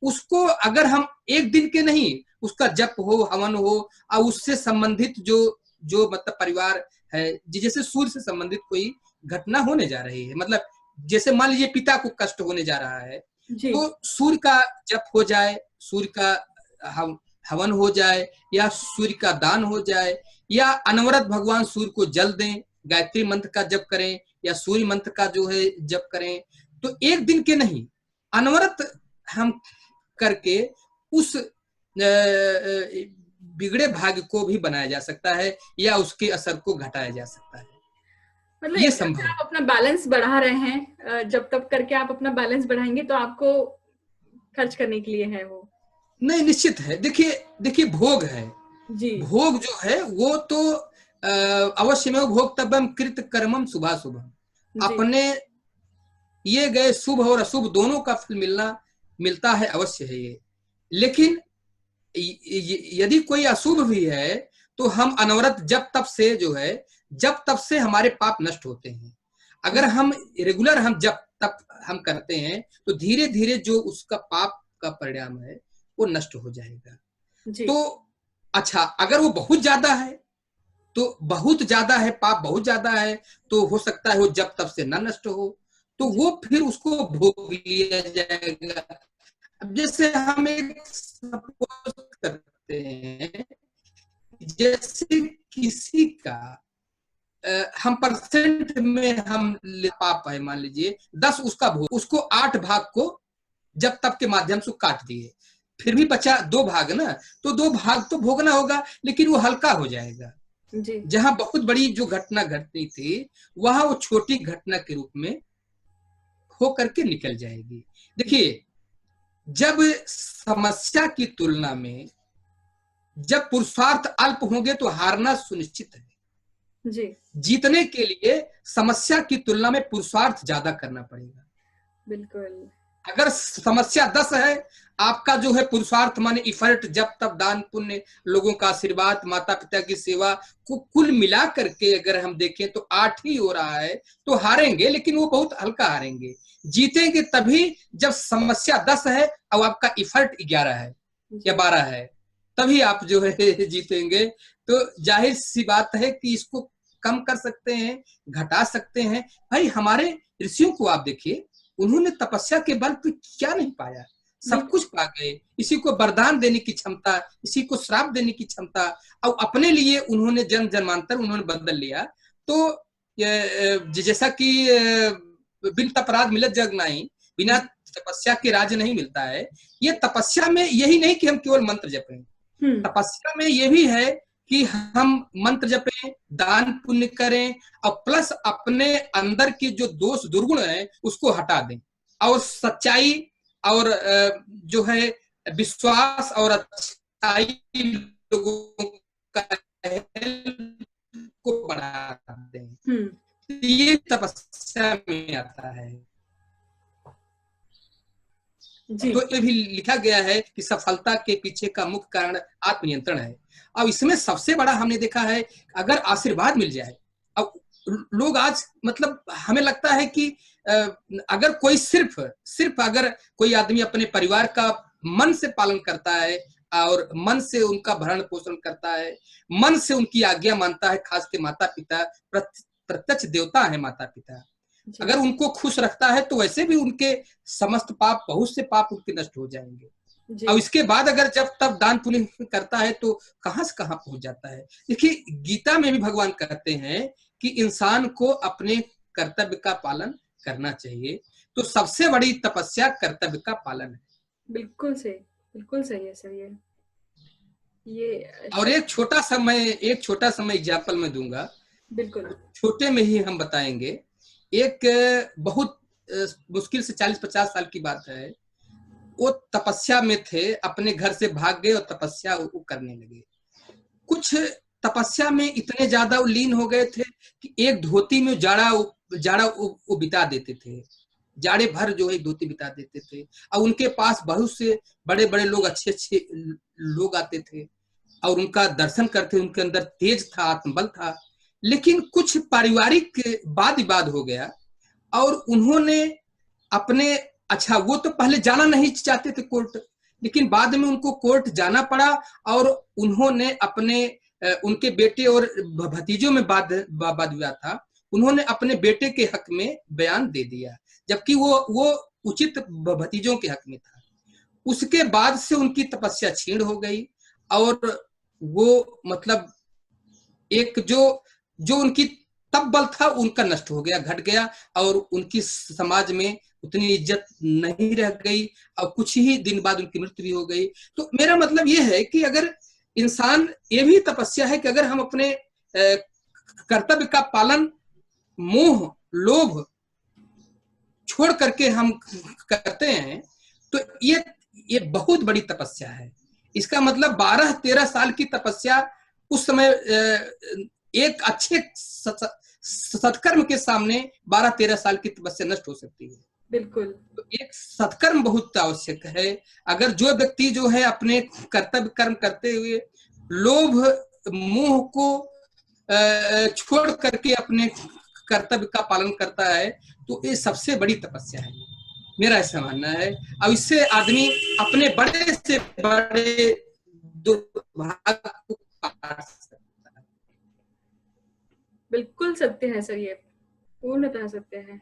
उसको अगर हम एक दिन के नहीं, उसका जप हो, हवन हो, और उससे संबंधित जो मतलब परिवार है, जैसे सूर्य से संबंधित कोई घटना होने जा रही है, मतलब जैसे मान लीजिए पिता को कष्ट होने जा रहा है, तो सूर्य का जप हो जाए, सूर्य का हवन हो जाए, या सूर्य का दान हो जाए, या अनवरत भगवान सूर्य को जल दें, गायत्री मंत्र का जप करें, या सूर्य मंत्र का जो है जप करें, तो एक दिन के नहीं, अनवरत हम करके उस बिगड़े भाग्य को भी बनाया जा सकता है, या उसके असर को घटाया जा सकता है। मतलब ये संभव, आप अपना बैलेंस बढ़ा रहे हैं, जब तक करके आप अपना बैलेंस बढ़ाएंगे तो आपको खर्च करने के लिए है वो नहीं, निश्चित है। देखिए भोग है जी, भोग जो है वो तो अवश्य में भोक्तव्यम कृत कर्मम शुभाशुभम, अपने किए गए शुभ और अशुभ दोनों का फल मिलता है, अवश्य है ये। लेकिन यदि कोई अशुभ भी है तो हम अनवरत जब तब से हमारे पाप नष्ट होते हैं। अगर हम रेगुलर हम जब तब हम करते हैं तो धीरे धीरे जो उसका पाप का परिणाम है वो नष्ट हो जाएगा। तो अच्छा, अगर वो बहुत ज्यादा है पाप बहुत ज्यादा है, तो हो सकता है वो जब तब से न नष्ट हो, तो वो फिर उसको भोग लिया जाएगा। अब जैसे हम एक सपोज करते हैं, जैसे किसी का हम परसेंट में हम पाप है, मान लीजिए 10 उसका भोग, उसको 8 भाग को जब तब के माध्यम से काट दिए, फिर भी बचा 2 भाग ना, तो 2 भाग तो भोगना होगा, लेकिन वो हल्का हो जाएगा। जहां बहुत बड़ी जो घटना घटनी थी वहां वो छोटी घटना के रूप में हो करके निकल जाएगी। देखिए, जब समस्या की तुलना में जब पुरुषार्थ अल्प होंगे तो हारना सुनिश्चित है जी। जीतने के लिए समस्या की तुलना में पुरुषार्थ ज्यादा करना पड़ेगा। बिल्कुल। अगर समस्या 10 है, आपका जो है पुरुषार्थ माने इफर्ट, जब तब दान पुण्य, लोगों का आशीर्वाद, माता पिता की सेवा को कुल मिला करके अगर हम देखें तो 8 ही हो रहा है, तो हारेंगे, लेकिन वो बहुत हल्का हारेंगे। जीतेंगे तभी जब समस्या 10 है और आपका इफर्ट 11 है या 12 है, तभी आप जो है जीतेंगे। तो जाहिर सी बात है कि इसको कम कर सकते हैं, घटा सकते हैं। भाई हमारे ऋषियों को आप देखिए, उन्होंने तपस्या के बल पे क्या नहीं पाया, सब कुछ पा गए। इसी को वरदान देने की क्षमता, इसी को श्राप देने की क्षमता, और अपने लिए उन्होंने जन्म जन्मांतर उन्होंने बदल लिया। तो जैसा कि बिन तपराध मिलत जग नहीं, बिना तपस्या के राज नहीं मिलता है। ये तपस्या में यही नहीं कि हम केवल मंत्र जपें, तपस्या में ये भी है कि हम मंत्र जपें, दान पुण्य करें, और प्लस अपने अंदर के जो दोष दुर्गुण है उसको हटा दें, और सच्चाई और जो है विश्वास और अच्छाई लोगों का को बढ़ा दें। ये तपस्या में आता है जी। तो ये भी लिखा गया है कि सफलता के पीछे का मुख्य कारण आत्मनियंत्रण है। अब इसमें सबसे बड़ा हमने देखा है, अगर आशीर्वाद मिल जाए। अब लोग आज मतलब हमें लगता है कि अगर कोई सिर्फ अगर कोई आदमी अपने परिवार का मन से पालन करता है और मन से उनका भरण पोषण करता है, मन से उनकी आज्ञा मानता है, खास के माता पिता प्रत्यक्ष देवता है माता पिता, अगर उनको खुश रखता है तो वैसे भी उनके समस्त पाप, बहुत से पाप उनके नष्ट हो जाएंगे। और इसके बाद अगर जब तब दान पुण्य करता है तो कहां से कहां पहुंच जाता है। देखिए, गीता में भी भगवान कहते हैं कि इंसान को अपने कर्तव्य का पालन करना चाहिए। तो सबसे बड़ी तपस्या कर्तव्य का पालन है। बिल्कुल सही है सर। ये और एक छोटा सा मैं एग्जाम्पल में दूंगा, बिल्कुल छोटे में ही हम बताएंगे। एक बहुत मुश्किल से 40-50 साल की बात है, वो तपस्या में थे, अपने घर से भाग गए और तपस्या वो करने लगे। कुछ तपस्या में इतने ज्यादा लीन हो गए थे कि एक धोती में जाड़ा वो बिता देते थे, जाड़े भर जो है धोती बिता देते थे। और उनके पास बहुत से बड़े बड़े लोग, अच्छे लोग आते थे और उनका दर्शन करते, उनके अंदर तेज था, आत्मबल था। लेकिन कुछ पारिवारिक वाद विवाद हो गया और उन्होंने अपने, अच्छा वो तो पहले जाना नहीं चाहते थे कोर्ट, लेकिन बाद में उनको कोर्ट जाना पड़ा और उन्होंने अपने उनके बेटे और भतीजों में वाद विवाद था, उन्होंने अपने बेटे के हक में बयान दे दिया, जबकि वो उचित भतीजों के हक में था। उसके बाद से उनकी तपस्या छीण हो गई और वो मतलब एक जो उनकी तब बल था उनका नष्ट हो गया, घट गया, और उनकी समाज में उतनी इज्जत नहीं रह गई और कुछ ही दिन बाद उनकी मृत्यु भी हो गई। तो मेरा मतलब ये है कि अगर इंसान, ये भी तपस्या है कि अगर हम अपने कर्तव्य का पालन मोह लोभ छोड़ करके हम करते हैं तो ये बहुत बड़ी तपस्या है। इसका मतलब 12-13 साल की तपस्या उस समय एक अच्छे सत्कर्म के सामने 12-13 साल की तपस्या नष्ट हो सकती है। बिल्कुल। तो एक सत्कर्म बहुत आवश्यक है। अगर जो व्यक्ति जो है अपने कर्तव्य कर्म करते हुए लोभ मोह को छोड़ करके अपने कर्तव्य का पालन करता है, तो ये सबसे बड़ी तपस्या है, मेरा ऐसा मानना है। अब इससे आदमी अपने बड़े से बड़े दुर्भाग्य को काट सकता है। बिल्कुल सत्य है सर, ये पूर्णतः सत्य है।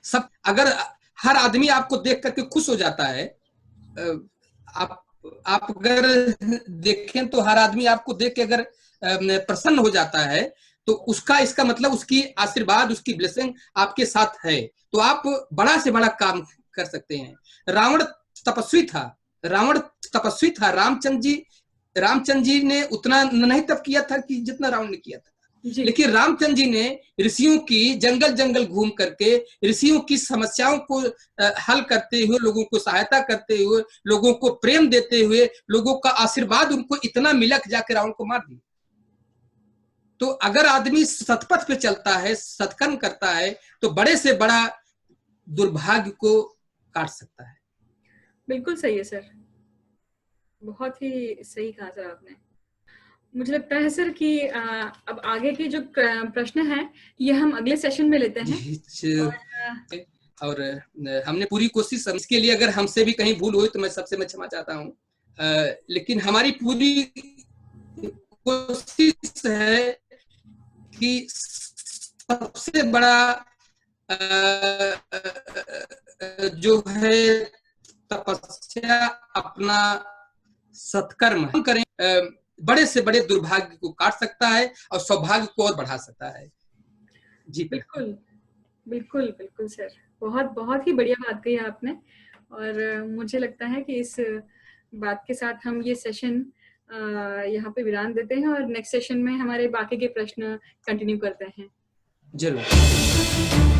सब अगर हर आदमी आपको देख करके खुश हो जाता है, आप अगर देखें तो हर आदमी आपको देख के अगर प्रसन्न हो जाता है, तो उसका इसका मतलब उसकी आशीर्वाद, उसकी ब्लेसिंग आपके साथ है, तो आप बड़ा से बड़ा काम कर सकते हैं। रावण तपस्वी था, रामचंद्र जी ने उतना नहीं तप किया था कि जितना रावण ने किया था, लेकिन रामचंद्र जी ने ऋषियों की जंगल जंगल घूम करके ऋषियों की समस्याओं को हल करते हुए, लोगों को सहायता करते हुए, लोगों को प्रेम देते हुए, लोगों का आशीर्वाद उनको इतना मिला कि जाकर रावण को मार दिया। तो अगर आदमी सतपथ पे चलता है, सत्कर्म करता है, तो बड़े से बड़ा दुर्भाग्य को काट सकता है। बिल्कुल सही है सर, बहुत ही सही कहा सर आपने। मुझे लगता है सर कि अब आगे के जो प्रश्न हैं ये हम अगले सेशन में लेते हैं। और हमने पूरी कोशिश, इसके लिए अगर हमसे भी कहीं भूल हुई तो मैं क्षमा चाहता हूँ, लेकिन हमारी पूरी कोशिश है कि सबसे बड़ा जो है तपस्या, अपना सत्कर्म हम करें, बड़े से बड़े दुर्भाग्य को काट सकता है और सौभाग्य को और बढ़ा सकता है। जी बिल्कुल बिल्कुल बिल्कुल सर, बहुत बहुत ही बढ़िया बात कही आपने। और मुझे लगता है कि इस बात के साथ हम ये सेशन यहाँ पे विराम देते हैं और नेक्स्ट सेशन में हमारे बाकी के प्रश्न कंटिन्यू करते हैं। जरूर।